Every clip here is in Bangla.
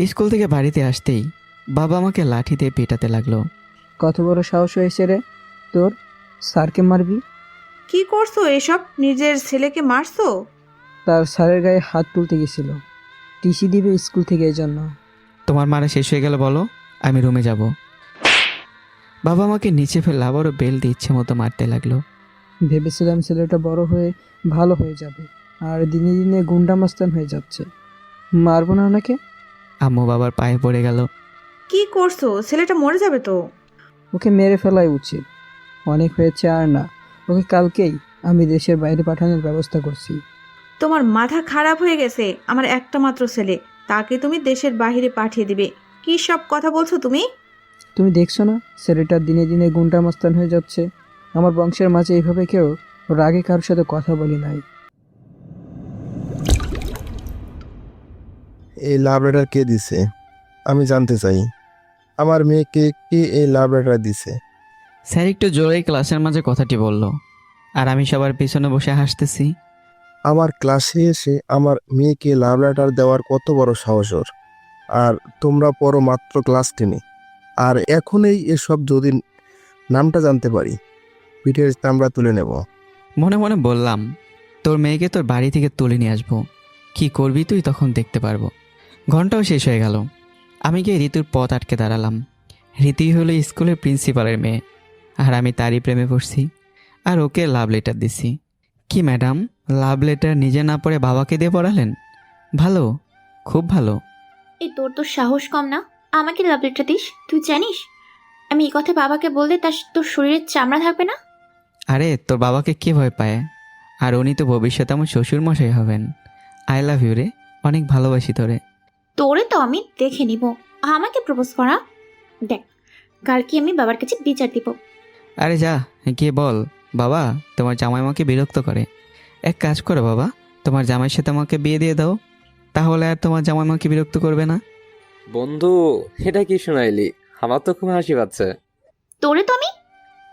স্কুল থেকে বাড়িতে আসতেই বাবা আমাকে লাঠি দিয়ে পেটাতে লাগলো। কত বড় সাহস হয়েছে রে তোর, স্যারকে মারবি? কি করছো এসব? নিজের ছেলেকে মারছো? তার স্যারের গায়ে হাত তুলতে গেছিল, টিসি দিবে স্কুল থেকে, এই জন্য। তোমার মারা শেষ হয়ে গেল বলো, আমি রুমে যাব। বাবা আমাকে নিচে ফেলে আবারও বেল দিয়ে ইচ্ছে মতো মারতে লাগলো। ভেবেছিলাম ছেলেটা বড় হয়ে ভালো হয়ে যাবে, আর দিনে দিনে গুন্ডা মাস্তান হয়ে যাচ্ছে। মারবো না ওনাকে। আম্মু বাবার পায়ে পড়ে গেল। কি করছো? ছেলেটা মরে যাবে তো। ওকে মেরে ফেলাই উচিত, অনেক হয়েছে আর না। ওকে কালকেই আমি দেশের বাইরে পাঠানোর ব্যবস্থা করছি। তোমার মাথা খারাপ হয়ে গেছে? আমার একটা মাত্র ছেলে, তাকে তুমি দেশের বাইরে পাঠিয়ে দিবে? কি সব কথা বলছো তুমি? তুমি দেখছো না ছেলেটা দিনে দিনে গুন্ডা মাস্তান হয়ে যাচ্ছে? আমার বংশের মাঝে এইভাবে কেউ রাগে কারোর সাথে কথা বলি নাই। এই লাভ লেটার কে দিছে? আমি জানতে চাই। আমার মেয়েকে কে এই লাভ লেটার দিছে? স্যার একটু জোরেই ক্লাসের মাঝে কথাটি বলল, আর আমি সবার পিছনে বসে হাসতেছি। আমার ক্লাসে এসে আমার মেয়েকে লাভ লেটার দেওয়ার কত বড় সাহস ওর! আর তোমরা পড়ো মাত্র ক্লাস 10-এ, আর এখনই এসব যদি নামটা জানতে পারি, পিঠের চামড়া তুলে নেব। মনে মনে বললাম, তোর মেয়েকে তোর বাড়ি থেকে তুলে নিয়ে আসবো, কি করবি তুই তখন দেখতে পারবো। ঘন্টাও শেষ হয়ে গেল। আমি গিয়ে ঋতুর পথ আটকে দাঁড়ালাম। ঋতুই হলো স্কুলের প্রিন্সিপালের মেয়ে, আর আমি তারই প্রেমে পড়ছি, আর ওকে লাভ লেটার দিছি। কি ম্যাডাম, লাভ লেটার নিজে না পড়ে বাবাকে দিয়ে পড়ালেন? ভালো, খুব ভালো। এই তোর তো সাহস কম না, আমাকে লাভ লেটার দিস? তুই জানিস আমি এই কথা বাবাকে বললে তোর শরীরের চামড়া থাকবে না। আরে তোর বাবাকে কে ভয় পায়? আর উনি তো ভবিষ্যতে আমার শ্বশুর মশাই হবেন। আই লাভ ইউ রে, অনেক ভালোবাসি তোরে। তোরে তো আমি দেখে নিব। আমাকে প্রপোজ করা দেখ, কালকে আমি বাবার কাছে বিচার দিব। আরে যা, গিয়ে বল বাবা তোমার জামাই আমাকে বিরক্ত করে। এক কাজ করো বাবা, তোমার জামাইয়ের সাথে আমাকে বিয়ে দিয়ে দাও, তাহলে আর তোমার জামাই আমাকে বিরক্ত করবে না। বন্ধু, এটা কি শোনাইলি? আমার তো খুব হাসি পাচ্ছে। তোরে তো আমি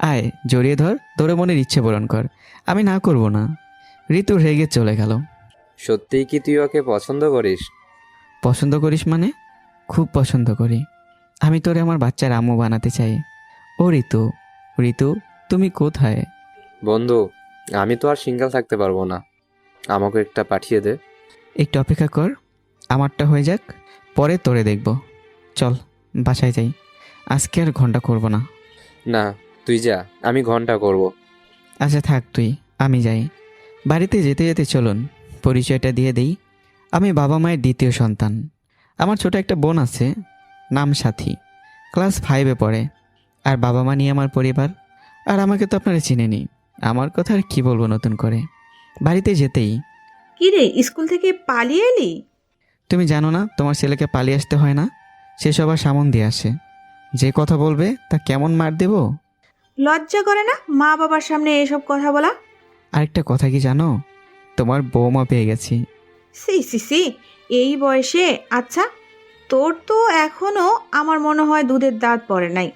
আয় জড়িয়ে ধর, তোরে মনের ইচ্ছে পূরণ কর, আমি না করব না। ঋতু রেগে চলে গেল। সত্যিই কি তুই ওকে পছন্দ করিস? পছন্দ করিস মানে? খুব পছন্দ করি। আমি তোরে আমার বাচ্চার আম্মু বানাতে চাই। ও ঋতু, ঋতু তুমি কোথায়? বন্ধু, আমি তো আর সিঙ্গেল থাকতে পারবো না, আমাকে একটা পাঠিয়ে দে। একটু অপেক্ষা কর, আমারটা হয়ে যাক, পরে তোরে দেখব। চল বাসায় যাই, আজকে আর ঘন্টা করব না। না, তুই যা, আমি ঘন্টা করব। আচ্ছা থাক তুই, আমি যাই। বাড়িতে যেতে যেতে চলুন পরিচয়টা দিয়ে দেই। আমি বাবা মায়ের দ্বিতীয় সন্তান। আমার ছোট একটা বোন আছে, নাম সাথী, ক্লাস 5-এ পড়ে। আর বাবা মা নিয়ে আমার পরিবার। আর আমাকে তো আপনারা চিনেনি, আমার কথা আর কী বলবো নতুন করে। বাড়িতে যেতেই, কি রে, স্কুল থেকে পালিয়ে এলি? তুমি জানো না তোমার ছেলেকে পালিয়ে আসতে হয় না, সে সবার সামন দিয়ে আসে। যে কথা বলবে তা কেমন মার দেব। লজ্জা করে না মা বাবার সামনে এসব কথা বলা? আরেকটা কথা কি জানো, তোমার বৌমা পেয়ে গেছি। সি সি সি, এই বয়সে? আচ্ছা, তোর তো এখনো আমার মনে হয় দুধের দাঁত পড়ে নাই।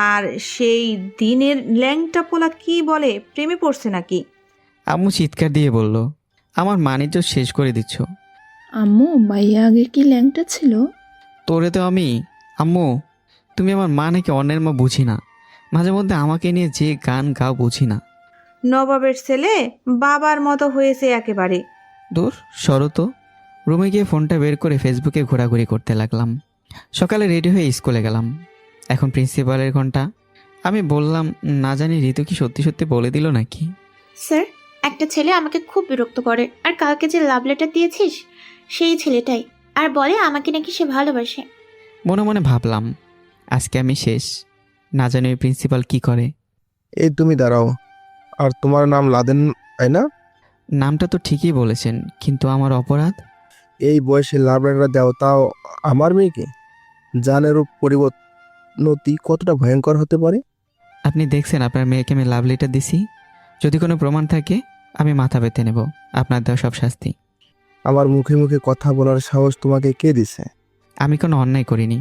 আর সেই দিনের ল্যাংটা পোলা কি বলে, প্রেমে পড়ছে নাকি? আম্মু চিৎকার দিয়ে বলল, আমার মানিজ্য শেষ করে দিচ্ছ। আম্মু, মাইয়া আগে কি ল্যাংটা ছিল? তোরে তো আমি, আম্মু তুমি আমার মা নাকি অন্যের মা বুঝি না, মাঝে মধ্যে আমাকে নিয়ে যে গান গাও বুঝি না। নবাবের ছেলে বাবার মতো হয়েছে একেবারে। দূর সরো তো। রুমে গিয়ে ফোনটা বের করে ফেসবুকে ঘোরাঘুরি করতে লাগলাম। সকালে রেডি হয়ে স্কুলে গেলাম। এখন প্রিন্সিপালের ঘন্টা। আমি বললাম, না জানি ঋতু কি সত্যি সত্যি বলে দিল নাকি। স্যার, একটা ছেলে আমাকে খুব বিরক্ত করে, আর কালকে যে লাভ লেটার দিয়েছিস সেই ছেলেটাই, আর বলে আমাকে নাকি সে ভালোবাসে। মনে মনে ভাবলাম, আজকে আমি শেষ। না জানি ওই প্রিন্সিপাল কি করে। এই তুমি দাঁড়াও, আর তোমার নাম লাদেন, তাই না? নামটা তো ঠিকই বলেছেন, কিন্তু আমার অপরাধ। এই বয়সে লাভ লেটার দাও, তাও আমার মেয়েকে! জানের পরিণতি কতটা ভয়ঙ্কর হতে পারে। আপনি দেখছেন আপনার মেয়েকে আমি লাভ লেটার দিছি। যদি কোনো প্রমাণ থাকে আমি মাথা পেতে নেব আপনার দেওয়া সব শাস্তি। আমার মুখে মুখে কথা বলার সাহস তোমাকে কে দিছে? আমি কোনো অন্যায় করিনি,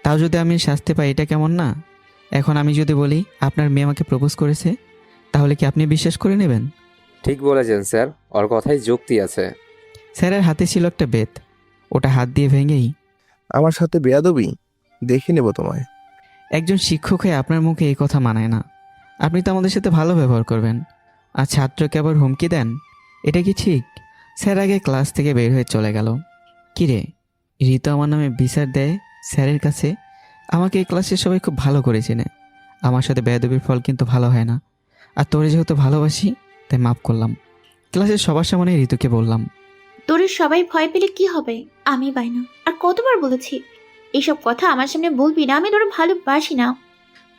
তাও যদি আমি শাস্তি পাই এটা কেমন না? এখন আমি যদি বলি আপনার মেয়ে আমাকে প্রপোজ করেছে, তাহলে কি আপনি বিশ্বাস করে নেবেন? ঠিক বলেছেন স্যার, ওর কথাই যুক্তি আছে। স্যারের হাতে ছিল একটা বেত, ওটা হাত দিয়ে ভেঙেই। আমার সাথে বেয়াদবি? দেখে নেব তোমায়। একজন শিক্ষক হয়ে আপনার মুখে এই কথা মানায় না। আপনি তো আমাদের সাথে ভালো ব্যবহার করবেন, আর ছাত্রকে আবার হুমকি দেন? এটা কি ঠিক? স্যার আগে ক্লাস থেকে বের হয়ে চলে গেল। কিরে, ঋতু আমার নামে বিচার দেয় স্যারের কাছে? আমাকে এই ক্লাসে সবাই খুব ভালো করে চেনে। আমার সাথে বেয়াদবির ফল কিন্তু ভালো হয় না। আর তোরে যেহেতু ভালোবাসি, তাই মাফ করলাম। ক্লাসের সবার সামনে ঋতুকে বললাম। তোরে সবাই ভয় পেলে কি হবে? আমি পাই না। আর কতবার বলেছি এইসব কথা আমার সামনে বলবি না, আমি তোরে ভালোবাসি না।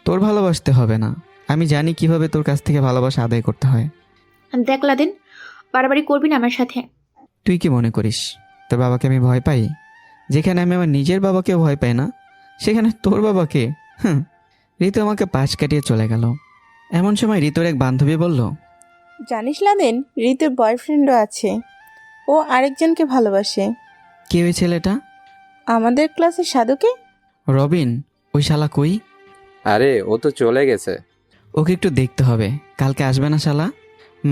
তোর ভালোবাসতে হবে না, আমি জানি কিভাবে তোর কাছ থেকে ভালোবাসা আদায় করতে হয়। দেখ লাদেন, বাড়াবাড়ি করবি না আমার সাথে। তুই কি মনে করিস তোর বাবাকে আমি ভয় পাই? যেখানে আমি আমার নিজের বাবাকেও ভয় পাই না, সেখানে তোর বাবাকে? হুম। ঋতু আমাকে পাশ কাটিয়ে চলে গেল। এমন সময় ঋতুর এক বান্ধবী বলল, জানিস লাদেন, ঋতুর বয়ফ্রেন্ডও আছে। ও আরেকজনকে ভালোবাসে। কে ওই ছেলেটা? আমাদের ক্লাসের সাধুকে। রবিন? ওই শালা কই? আরে ও তো চলে গেছে। ওকে একটু দেখতে হবে। কালকে আসবে না শালা?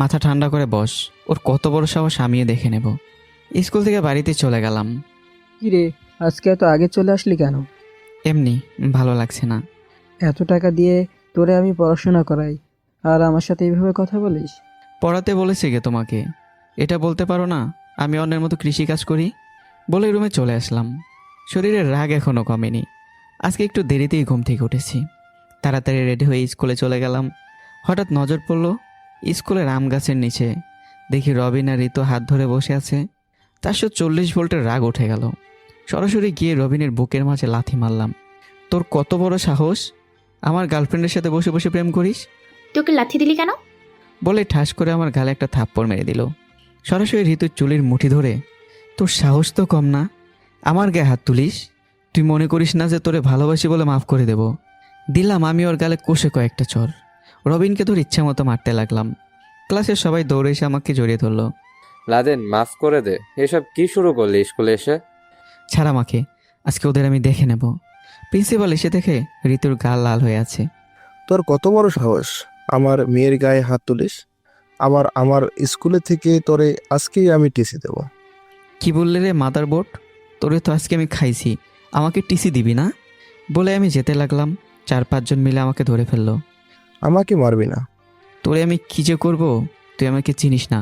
মাথা ঠান্ডা করে বস, ওর কত বড় সাহস আমিও দেখে নেব। স্কুল থেকে বাড়িতে চলে গেলাম। কিরে, আজকে এত আগে চলে আসলি কেন? এমনি, ভালো লাগছে না। এত টাকা দিয়ে তোরে আমি পড়াশোনা করাই, আর আমার সাথে এইভাবে কথা বলিস? পড়াতে বলেছে কে তোমাকে? এটা বলতে পারো না আমি অন্যের মতো কৃষিকাজ করি? বলে রুমে চলে আসলাম। শরীরের রাগ এখনও কমেনি। আজকে একটু দেরিতেই ঘুম থেকে উঠেছি। তাড়াতাড়ি রেডি হয়ে স্কুলে চলে গেলাম। হঠাৎ নজর পড়ল স্কুলের আম গাছের নিচে। দেখি রবিন আর ঋতু হাত ধরে বসে আছে। 440 ভোল্টের রাগ উঠে গেল। সরাসরি গিয়ে রবিনের বুকের মাঝে লাথি মারলাম। তোর কত বড় সাহস, আমার গার্লফ্রেন্ডের সাথে বসে বসে প্রেম করিস? তোকে লাথি দিলি কেন? বলে ঠাস করে আমার গালে একটা থাপ্পড় মেরে দিল। সরাসরি ঋতুর চুলের মুঠি ধরে, তোর সাহস তো কম না, আমার গায়ে হাত তুলিস? তুই মনে করিস না যে তোরে ভালোবাসি বলে মাফ করে দেব? দিলাম আমি ওর গালে কষে কয়েকটা চর। রবিনকে তোর ইচ্ছা মতো মারতে লাগলাম। ক্লাসের সবাই দৌড়ে এসে আমাকে জড়িয়ে ধরলো। লাদেন মাফ করে দে, এসব কি শুরু করলি স্কুলে এসে? ছাড় আমাকে, আজকে ওদের আমি দেখে নেব। প্রিন্সিপাল এসে দেখে ঋতুর গাল লাল হয়ে আছে। তোর কত বড় সাহস আমার মেয়ের গায়ে হাত তুলিস? আবার আমার স্কুলে থেকে তোরে আজকেই আমি টিসি দেব। কি বললে রে মাদার বোর্ড? তোরে তো আজকে আমি খাইছি, আমাকে টিসি দিবি না? বলে আমি যেতে লাগলাম। 4-5 জন মিলে আমাকে ধরে ফেললো। আমাকে মারবি না। তোরে আমি কী যে করবো, তুই আমাকে চিনিস না।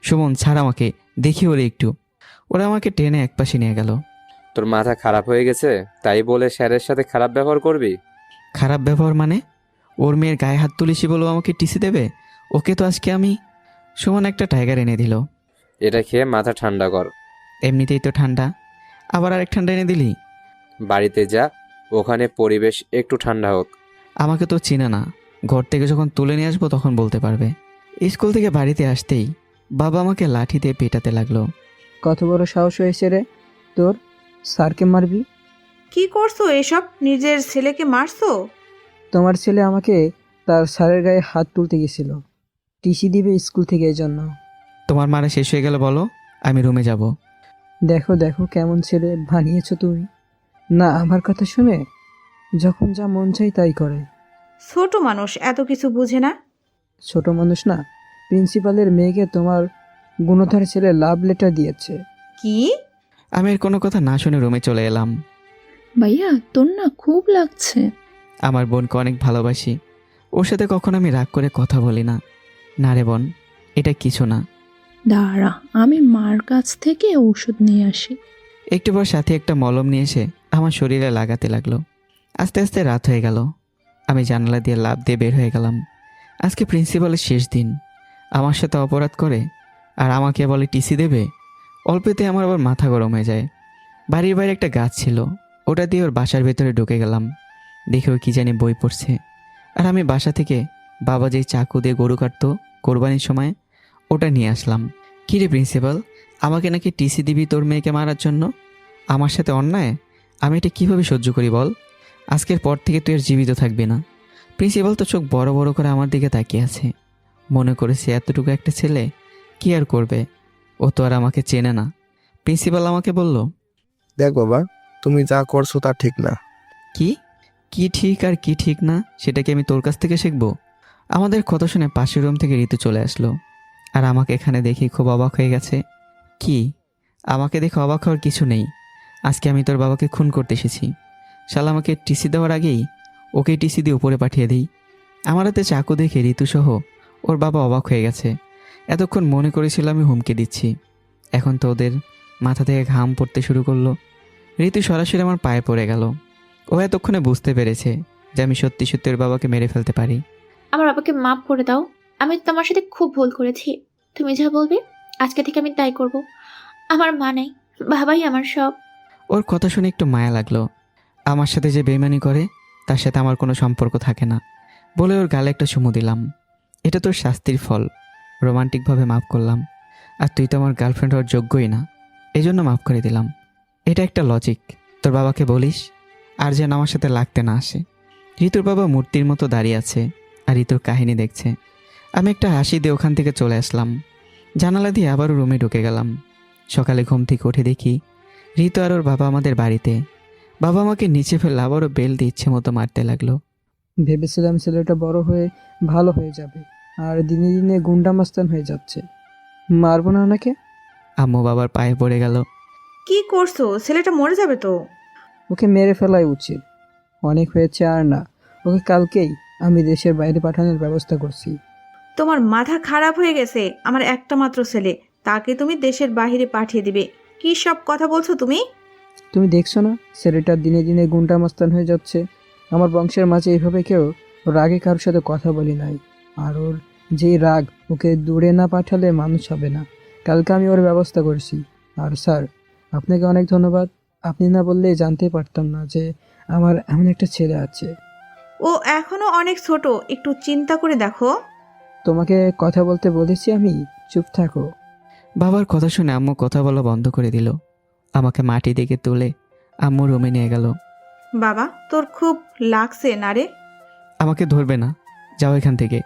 সুমন, ছাড় আমাকে, দেখি ওরে একটু। ওরা আমাকে টেনে একপাশে নিয়ে গেল। তোর মাথা খারাপ হয়ে গেছে তাই বলে স্যারের সাথে খারাপ ব্যবহার করবি? খারাপ ব্যবহার মানে? ওর মেয়ের গায়ে হাত তুলিসি বলেও আমাকে টিসি দেবে? ওকে তো আজকে আমি। সুমন একটা টাইগার এনে দিল। এটা খেয়ে মাথা ঠান্ডা কর। এমনিতেই তো ঠান্ডা, আবার আরেক ঠান্ডা এনে দিলি। বাড়িতে যা, ওখানে পরিবেশ একটু ঠান্ডা হোক। আমাকে তো চিনে না, ঘর থেকে যখন তুলে নিয়ে আসবো তখন বলতে পারবে। স্কুল থেকে বাড়িতে আসতেই বাবা আমাকে লাঠি দিয়ে পেটাতে লাগলো। কত বড় সাহস হয়েছে রে তোর, স্যারকে মারবি? কি করছো এসব? নিজের ছেলেকে মারছো? তোমার ছেলে আমাকে তার স্যারের গায়ে হাত তুলতে গেছিল, টিসি দিবে স্কুল থেকে, এই জন্য। তোমার মারা শেষ হয়ে গেল, বলো আমি রুমে যাব। দেখো দেখো কেমন ছেলে বানিয়েছো তুমি। না, আমার কথা শুনে যখন যা মন চাই তাই করে। ছোট মানুষ, এত কিছু বুঝে না। ছোট মানুষ না, প্রিন্সিপালের মেয়েকে তোমার গুণধর ছেলে লাভ লেটার দিয়েছে। কি? আমি এর কোনো কথা না শুনে রুমে চলে এলাম। ভাইয়া তোর না খুব লাগছে। আমার বোনকে অনেক ভালোবাসি, ওর সাথে কখনো আমি রাগ করে কথা বলি না। না রে বোন, এটা কিছু না। দাঁড়া, আমি মার কাছ থেকে ওষুধ নিয়ে আসি। একটু পর সাথে একটা মলম নিয়ে এসে আমার শরীরে লাগাতে লাগলো। আস্তে আস্তে রাত হয়ে গেল। আমি জানালা দিয়ে লাফ দিয়ে বের হয়ে গেলাম। আজকে প্রিন্সিপালের শেষ দিন, আমার সাথে অপরাধ করে আর আমাকে বলে টিসি দেবে। অল্পতে আমার আবার মাথা গরম হয়ে যায়। বাড়ির বাইরে একটা গাছ ছিল, ওটা দিয়ে ওর বাসার ভেতরে ঢুকে গেলাম। দেখে ও কী জানি বই পড়ছে। আর আমি বাসা থেকে বাবা যেই চাকু দিয়ে গরু কাটতো কোরবানির সময়, ওটা নিয়ে আসলাম। কী রে প্রিন্সিপাল, আমাকে নাকি টিসি দিবি তোর মেয়েকে মারার জন্য? আমার সাথে অন্যায় আমি এটা কীভাবে সহ্য করি বল? আজকের পর থেকে তুই আর জীবিত থাকবি না। প্রিন্সিপাল তো চোখ বড় বড় করে আমার দিকে তাকিয়ে আছে। মনে করেছে এতটুকু একটা ছেলে কি আর করবে, ও তো আর আমাকে চেনে না। প্রিন্সিপাল আমাকে বলল, দেখ বাবা, তুমি যা করছো তা ঠিক না। কি কি ঠিক আর কি ঠিক না সেটা কি আমি তোর কাছ থেকে শিখবো? আমাদের কথা শুনে পাশের রুম থেকে ঋতু চলে আসলো, আর আমাকে এখানে দেখি খুব অবাক হয়ে গেছে। কি, আমাকে দেখে অবাক হওয়ার কিছু নেই। আজকে আমি তোর বাবাকে খুন করতে এসেছি। শালা আমাকে টিসি দেওয়ার আগেই ওকে টিসি দিয়ে উপরে পাঠিয়ে দিই। আমার হাতে চাকু দেখে ঋতুসহ ওর বাবা অবাক হয়ে গেছে। এতক্ষণ মনে করেছিল আমি হুমকি দিচ্ছি, এখন তো ওদের মাথা থেকে ঘাম পড়তে শুরু করলো। ঋতু সরাসরি আমার পায়ে পড়ে গেল। ও এতক্ষণে বুঝতে পেরেছে যে আমি সত্যি সত্যি ওর বাবাকে মেরে ফেলতে পারি। আমার বাবাকে মাফ করে দাও। আমি তোমার সাথে খুব ভুল করেছি। তুমি যা বলবে আজকে থেকে আমি তাই করব। আমার মা নাই, বাবাই আমার সব। ওর কথা শুনে একটু মায়া লাগলো। আমার সাথে যে বেইমানি করে তার সাথে আমার কোনো সম্পর্ক থাকে না বলে ওর গালে একটা চুমু দিলাম। এটা তোর শাস্তির ফল। রোমান্টিকভাবে মাফ করলাম। আর তুই তো আমার গার্লফ্রেন্ড হওয়ার যোগ্যই না, এই জন্য মাফ করে দিলাম। এটা একটা লজিক। তোর বাবাকে বলিস আর যেন আমার সাথে লাগতে না আসে। ঋতুর বাবা মূর্তির মতো দাঁড়িয়ে আছে আর ঋতুর কাহিনী দেখছে। আমি একটা হাসি দিয়ে ওখান থেকে চলে আসলাম। জানালা দিয়ে আবারও রুমে ঢুকে গেলাম। সকালে ঘুম থেকে উঠে দেখি ঋতু আর ওর বাবা আমাদের বাড়িতে। বাবা আমাকে নিচে ফেলে আবারও বেল দিয়ে ইচ্ছে মতো মারতে লাগলো। ভেবেছিলাম ছেলেটা বড় হয়ে ভালো হয়ে যাবে, আর দিনে দিনে গুন্ডা মাস্তান হয়ে যাচ্ছে। মারবো না ওনাকে। আম্মু বাবার পায়ে পড়ে গেল। কি করছো? ছেলেটা মরে যাবে তো। ওকে মেরে ফেলাই উচিত। অনেক হয়েছে আর না। ওকে কালকেই আমি দেশের বাইরে পাঠানোর ব্যবস্থা করছি। তোমার মাথা খারাপ হয়ে গেছে? আমার একটা মাত্র ছেলে, তাকে তুমি দেশের বাইরে পাঠিয়ে দিবে? কি সব কথা বলছো তুমি? তুমি দেখছো না ছেলেটা দিনে দিনে গুন্ডা মাস্তান হয়ে যাচ্ছে। আমার বংশের মাঝে এইভাবে কেউ রাগে কারোর সাথে কথা বলি নাই। আর ওর যেই রাগ, ওকে দূরে না পাঠালে মানুষ হবে না। কালকে আমি ওর ব্যবস্থা করছি। আর স্যার, আপনাকে অনেক ধন্যবাদ। আপনি না বললে জানতেই পারতাম না যে আমার এমন একটা ছেলে আছে। ও এখনো অনেক ছোট, একটু চিন্তা করে দেখো। তোমাকে কথা বলতে বলেছি আমি, চুপ থাকো। বাবার কথা শুনে আম্মু কথা বলা বন্ধ করে দিল। আমাকে মাটি থেকে তুলে আম্মু রুমে নিয়ে গেল। বাবা, তোর খুব লাগছে না রে? আমাকে ধরবে না, যাও এখান থেকে।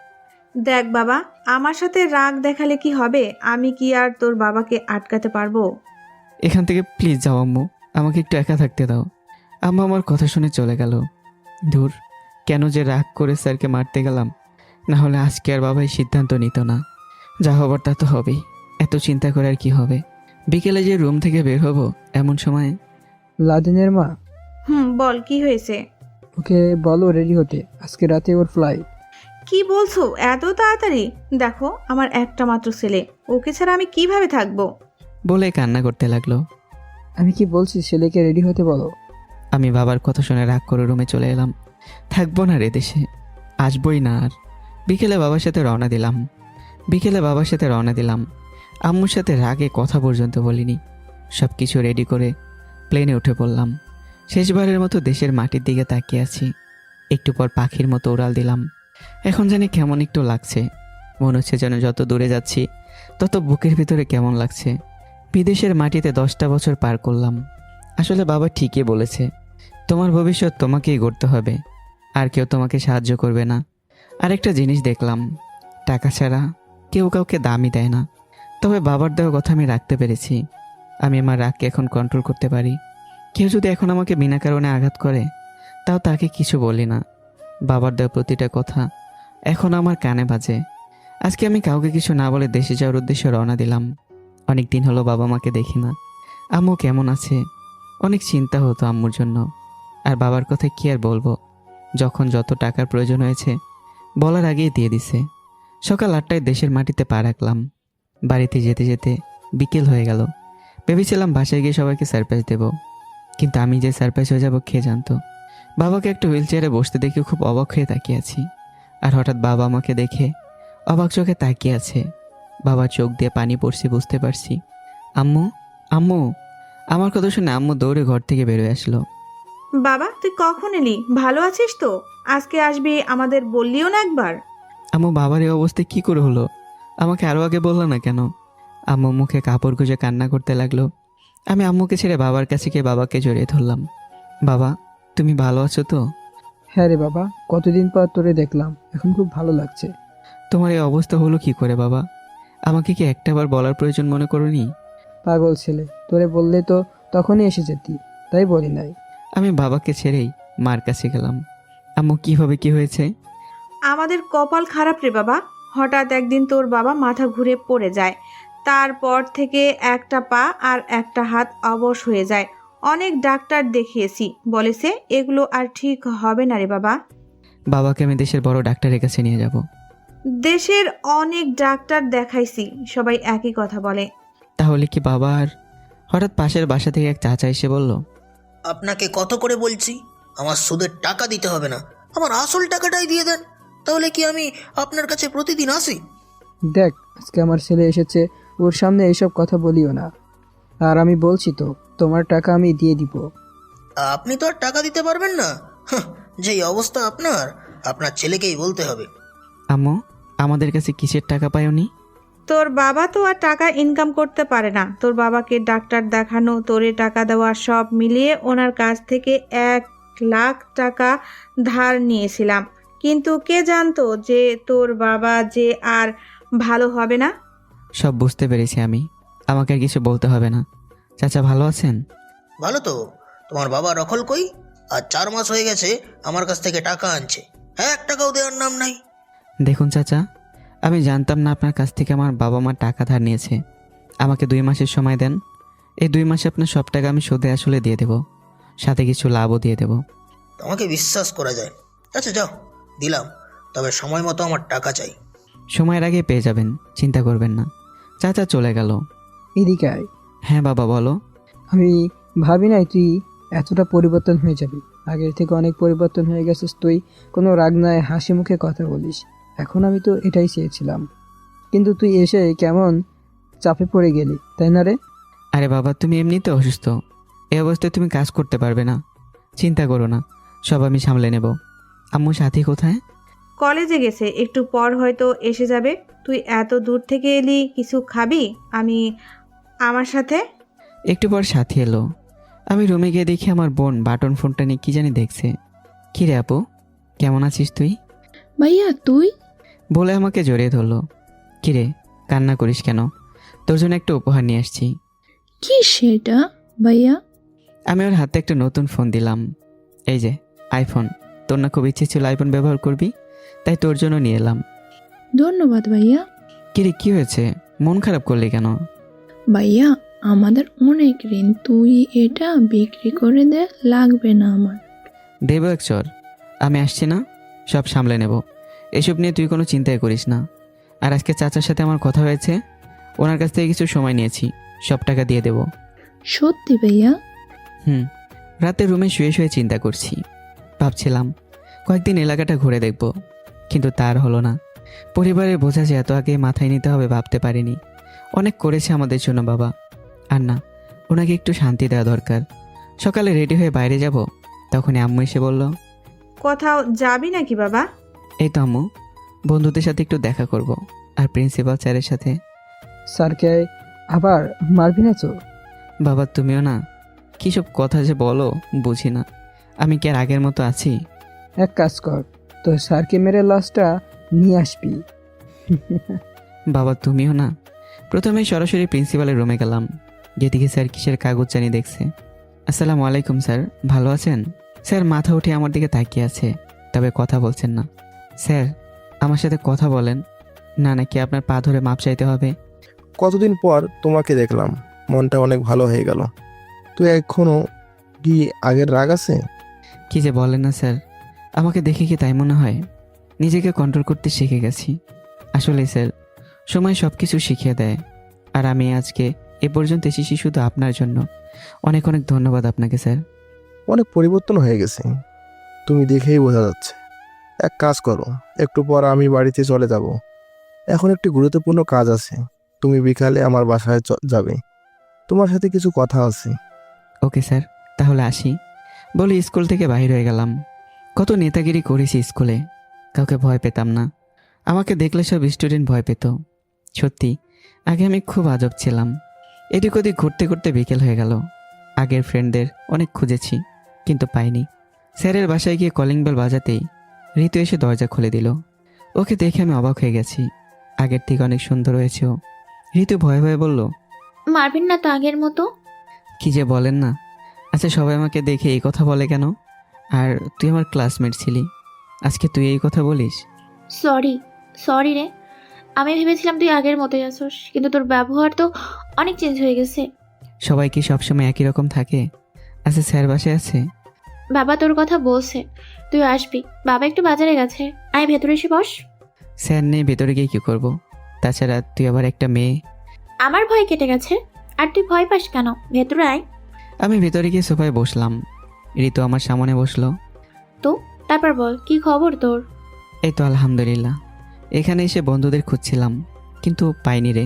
দেখ বাবা, আমার সাথে রাগ দেখালে কি হবে? আমি কি আর তোর বাবাকে আটকাতে পারবো? এখান থেকে প্লিজ যাও আম্মু, আমাকে একটু একা থাকতে দাও। আম্মু আমার কথা শুনে চলে গেল। ধুর, কেন যে রাগ করে স্যারকে মারতে গেলাম। না হলে আজকে আর বাবাই সিদ্ধান্ত নিত না। যা হবার তা তো হবেই, এত চিন্তা করে আর কি হবে। বিকেলে যে রুম থেকে বের হব এমন সময় লাদেনের মা, বল, কি হয়েছে? ওকে বলো রেডি হতে, আজকে রাতে ওর ফ্লাইট। কি বলছো এত তাড়াতাড়ি? দেখো, আমার একটা মাত্র ছেলে, ওকে ছাড়া আমি কিভাবে থাকবো? বলে কান্না করতে লাগলো। আমি কি বলছি, ছেলেকে রেডি হতে বলো। আমি বাবার কথা শুনে রাগ করে রুমে চলে এলাম। থাকবো না রে দেশে, আসবই না আর। বিকেলে বাবার সাথে রওনা দিলাম। আম্মুর সাথে রাগে কথা পর্যন্ত বলিনি। সব কিছু রেডি করে প্লেনে উঠে পড়লাম। শেষবারের মতো দেশের মাটির দিকে তাকিয়ে আছি। একটু পর পাখির মতো উড়াল দিলাম। এখন জানি কেমন একটু লাগছে। মনে হচ্ছে যেন যত দূরে যাচ্ছি তত বুকের ভিতরে কেমন লাগছে। বিদেশের মাটিতে 10টা বছর পার করলাম। আসলে বাবা ঠিকই বলেছে, তোমার ভবিষ্যৎ তোমাকেই গড়তে হবে, আর কেউ তোমাকে সাহায্য করবে না। আরেকটা জিনিস দেখলাম, টাকা ছাড়া কেউ কাউকে দামই দেয় না। তবে বাবার দেওয়া কথা আমি রাখতে পেরেছি। আমি আমার রাগকে এখন কন্ট্রোল করতে পারি। কেউ যদি এখন আমাকে বিনা কারণে আঘাত করে তাও তাকে কিছু বলি না। বাবার দেওয়া প্রতিটা কথা এখন আমার কানে বাজে। আজকে আমি কাউকে কিছু না বলে দেশে যাওয়ার উদ্দেশ্যে রওনা দিলাম। অনেক দিন হলো বাবা মাকে দেখি না। আম্মু কেমন আছে? অনেক চিন্তা হতো আম্মুর জন্য। আর বাবার কথা কি আর বলবো, যখন যত টাকার প্রয়োজন হয়েছে বলার আগেই দিয়ে দিছে। সকাল 8টায় দেশের মাটিতে পা রাখলাম। বাড়িতে যেতে যেতে বিকেল হয়ে গেল। ভেবেছিলাম বাসায় গিয়ে সবাইকে সারপ্রাইজ দেব, কিন্তু আমি যে সারপ্রাইজ হয়ে যাব কে জানতো। বাবাকে একটা হুইল চেয়ারে বসতে দেখে খুব অবাক হয়ে তাকিয়ে আছি। আর হঠাৎ বাবা আমাকে দেখে অবাক চোখে তাকিয়ে আছে। বাবার চোখ দিয়ে পানি পড়ছে বুঝতে পারছি। আম্মু, আম্মু। আমার কথা শুনে আম্মু দৌড়ে ঘর থেকে বেরোয় আসলো। বাবা, তুই কখন এলি? ভালো আছিস তো? আজকে আসবি আমাদের বললিও না একবার। আম্মু, বাবার এই অবস্থা কি করে হলো? আমাকে আরও আগে বললো না কেন? আম্মু মুখে কাপড় গুঁজে কান্না করতে লাগলো। আমি আম্মুকে ছেড়ে বাবার কাছে গিয়ে বাবাকে জড়িয়ে ধরলাম। বাবা, তুমি ভালো আছো তো? হ্যাঁ রে বাবা, কতদিন পর তোরে দেখলাম, এখন খুব ভালো লাগছে। তোমার এই অবস্থা হলো কি করে বাবা? আমাকে কি একটাবার বলার প্রয়োজন মনে করোনি? পাগল ছেলে, তোরে বললে তো তখনই এসে যেতি, তাই বলি নাই। আমি বাবাকে ছেড়েই মার কাছে গেলাম। আম্মু, কিভাবে কি হয়েছে? আমাদের কপাল খারাপ রে বাবা। হঠাৎ একদিন তোর বাবা মাথা ঘুরে পড়ে যায়। তারপর থেকে একটা পা আর একটা হাত অবশ হয়ে যায়। অনেক ডাক্তার দেখিয়েছি, বলেছে এগুলো আর ঠিক হবে না রে বাবা। বাবাকে আমি দেশের বড় ডাক্তারের কাছে নিয়ে যাব। দেশের অনেক ডাক্তার দেখাইছি, সবাই একই কথা বলে। তাহলে কি বাবা আর? হঠাৎ পাশের বাসা থেকে এক চাচা এসে বলল, আপনাকে কত করে বলছি আমার সুদের টাকা দিতে হবে না, আমার আসল টাকাটাই দিয়ে দেন, তাহলে কি আমি আপনার কাছে প্রতিদিন আসি? দেখ, আজকে আমার ছেলে এসেছে, ওর সামনে এইসব কথা বলিও না। আর আমি বলছি তো, তোমার টাকা আমি দিয়ে দিব। আপনি তো আর টাকা দিতে পারবেন না। হাহ, যেই অবস্থা আপনার, আপনার ছেলেকেই বলতে হবে। আম্মু, আমাদের কাছে কিসের টাকা পায় উনি? তোর বাবা তো আর টাকা ইনকাম করতে পারে না। তোর বাবাকে ডাক্তার দেখানো, তোরে টাকা দেওয়া, সব মিলিয়ে ওনার কাছ থেকে 1,00,000 টাকা ধার নিয়েছিলাম। কিন্তু কে জানতো যে তোর বাবা যে আর ভালো হবে না। সব বুঝতে পেরেছি আমি, আমাকে আর কিছু বলতে হবে না। চাচা ভালো আছেন? ভালো তো। তোমার বাবা রখল কই? আর 4 মাস হয়ে গেছে আমার কাছ থেকে টাকা আনছে, 1 টাকাও দেওয়ার নাম নাই। দেখুন চাচা, আমি জানতাম না আপনার কাছ থেকে আমার বাবা মা টাকা ধার নিয়েছে। আমাকে 2 মাসের সময় দেন। এই 2 মাসে আপনার সব টাকা আমি সুদে আসলে দিয়ে দেব, সাথে কিছু লাভও দিয়ে দেব। তোমাকে বিশ্বাস করা যায়। আচ্ছা যাও, দিলাম, তবে সময় মতো আমার টাকা চাই। সময়ের আগে পেয়ে যাবেন, চিন্তা করবেন না। চাচা চলে গেল। এদিকে আয়। হ্যাঁ বাবা বলো। আমি ভাবি নাই তুই এতটা পরিবর্তন হয়ে যাবি। আগের থেকে অনেক পরিবর্তন হয়ে গেছিস তুই। কোনো রাগ নাই, হাসি মুখে কথা বলিস। এখন আমি তো এটাই চেয়েছিলাম, কিন্তু তুই এসে কেমন চাপে পড়ে গেলি, তাই না রে? আরে বাবা, তুমি এমনিতে অসুস্থ, এই অবস্থায় তুমি কাজ করতে পারবে না। চিন্তা করো না, সব আমি সামলে নেব। আম্মু সাথী কোথায়? কলেজে গেছে, একটু পর হয়তো এসে যাবে। তুই এত দূর থেকে এলি, কিছু খাবি? আমার সাথে। একটু পর সাথী এলো। আমি রুমে গিয়ে দেখি আমার বোন বাটন ফোনটা নিয়ে কি জানি দেখছে। কি রে আপু, কেমন আছিস তুই? ভাইয়া তুই? বলে আমাকে জড়িয়ে ধরলো। কি রে, কান্না করিস কেন? তোর জন্য একটা উপহার নিয়ে আসছি। কি সেটা ভাইয়া? আমি ওর হাতে একটা নতুন ফোন দিলাম। এই যে আইফোন। তোর না খুব ইচ্ছে ছিল আইফোন ব্যবহার করবি, তাই তোর জন্য নিয়ে এলাম। ধন্যবাদ ভাইয়া। কিরে, কি হয়েছে? মন খারাপ করলি কেন? ভাইয়া, আমাদের অনেক ঋণ, তুই এটা বিক্রি করে দে, লাগবে না আমার। দেব এক চর, আমি আসছি না, সব সামলে নেব। এসব নিয়ে তুই কোনো চিন্তাই করিস না। আর আজকে চাচার সাথে আমার কথা হয়েছে, ওনার কাছ থেকে কিছু সময় নিয়েছি, সব টাকা দিয়ে দেব। সত্যি ভাইয়া? রাতে রুমে শুয়ে শুয়ে চিন্তা করছি। ভাবছিলাম কয়েকদিন এলাকাটা ঘুরে দেখব, কিন্তু তার হলো না। পরিবারের বোঝা যে এত আগে মাথায় নিতে হবে ভাবতে পারিনি। অনেক করেছে আমাদের জন্য বাবা, আর না, ওনাকে একটু শান্তি দেওয়া দরকার। সকালে রেডি হয়ে বাইরে যাব, তখনই আম্মু এসে বলল, কোথাও যাবি নাকি বাবা? এই তো আম্মু, বন্ধুদের সাথে একটু দেখা করব, আর প্রিন্সিপাল স্যারের সাথে। স্যারকে আবার মারবি না তো? বাবা তুমিও না, কী সব কথা যে বলো বুঝি না। আমি কি আর আগের মতো আছি? এক কাজ কর, তোর স্যারকে মেরে লাশটা নিয়ে আসবি। বাবা তুমিও না। প্রথমে সরাসরি প্রিন্সিপালের রুমে গেলাম। যেদিকে স্যার কিসের কাগজ জানি দেখছে। আসসালামু আলাইকুম স্যার, ভালো আছেন? স্যার মাথা উঠে আমার দিকে তাকিয়ে আছে, তবে কথা বলছেন না। স্যার আমার সাথে কথা বলেন না, নাকি আপনার পা ধরে মাপ চাইতে হবে? কতদিন পর তোমাকে দেখলাম, মনটা অনেক ভালো হয়ে গেল। তুই এখনো কি আগের রাগ আছে? কি যে বলেন না স্যার, আমাকে দেখে কি তাই মনে হয়? নিজেকে কন্ট্রোল করতে শিখে গেছি। আসলে স্যার, সময় সব কিছু শিখিয়ে দেয়। আর আমি আজকে এ পর্যন্ত এসেছি শুধু আপনার জন্য। অনেক অনেক ধন্যবাদ আপনাকে স্যার। অনেক পরিবর্তন হয়ে গেছে, তুমি দেখেই বোঝা যাচ্ছে। এক কাজ করো, একটু পর আমি বাড়িতে চলে যাব। এখন একটি গুরুত্বপূর্ণ কাজ আছে, তুমি বিকালে আমার বাসায় যাবে। তোমার সাথে কিছু কথা আছে। ওকে স্যার, তাহলে আসি। বলে স্কুল থেকে বাইর হয়ে গেলাম। কত নেতাগিরি করেছি স্কুলে, কাউকে ভয় পেতাম না। আমাকে দেখলে সব স্টুডেন্ট ভয় পেত। সত্যি আগে আমি খুব আজব ছিলাম। এদিক ওদিক ঘুরতে ঘুরতে বিকেল হয়ে গেল। আগের ফ্রেন্ডদের অনেক খুঁজেছি, কিন্তু পাইনি। স্যারের বাসায় গিয়ে কলিং বেল বাজাতেই ঋতু এসে দরজা খুলে দিল। ওকে দেখে আমি অবাক হয়ে গেছি। আগের থেকে অনেক সুন্দর হয়েছে ও। ঋতু ভয়ে ভয়ে বলল, মারবেন না তো আগের মতো? কি যে বলেন না। আচ্ছা সবাই আমাকে দেখে এই কথা বলে কেন? আর তুই আমার ক্লাসমেট ছিলি, আজকে তুই এই কথা বলিস? সরি রে, আমি ভেবেছিলাম তুই আগের মতোই আছোস, কিন্তু তোর ব্যবহার তো অনেক চেঞ্জ হয়ে গেছে। সবাই কি সবসময় একই রকম থাকে? আচ্ছা স্যার বাসায় আছে? বাবা তোর কথা বলছে, তুই আসবি। বাবা একটু বাজারে গেছে, আয় ভেতরে এসে বস। স্যার নেই, ভেতরে গিয়ে কী করবো? তাছাড়া তুই আবার একটা মেয়ে। আমার ভয় কেটে গেছে, আর তুই ভয় পাস কেন? ভেতরে আয়। আমি ভেতরে গিয়ে সোফায় বসলাম। ঋতু আমার সামনে বসলো। তো তারপর বল, কি খবর তোর? এই তো আলহামদুলিল্লাহ। এখানে এসে বন্ধুদের খুঁজছিলাম, কিন্তু পাইনি রে।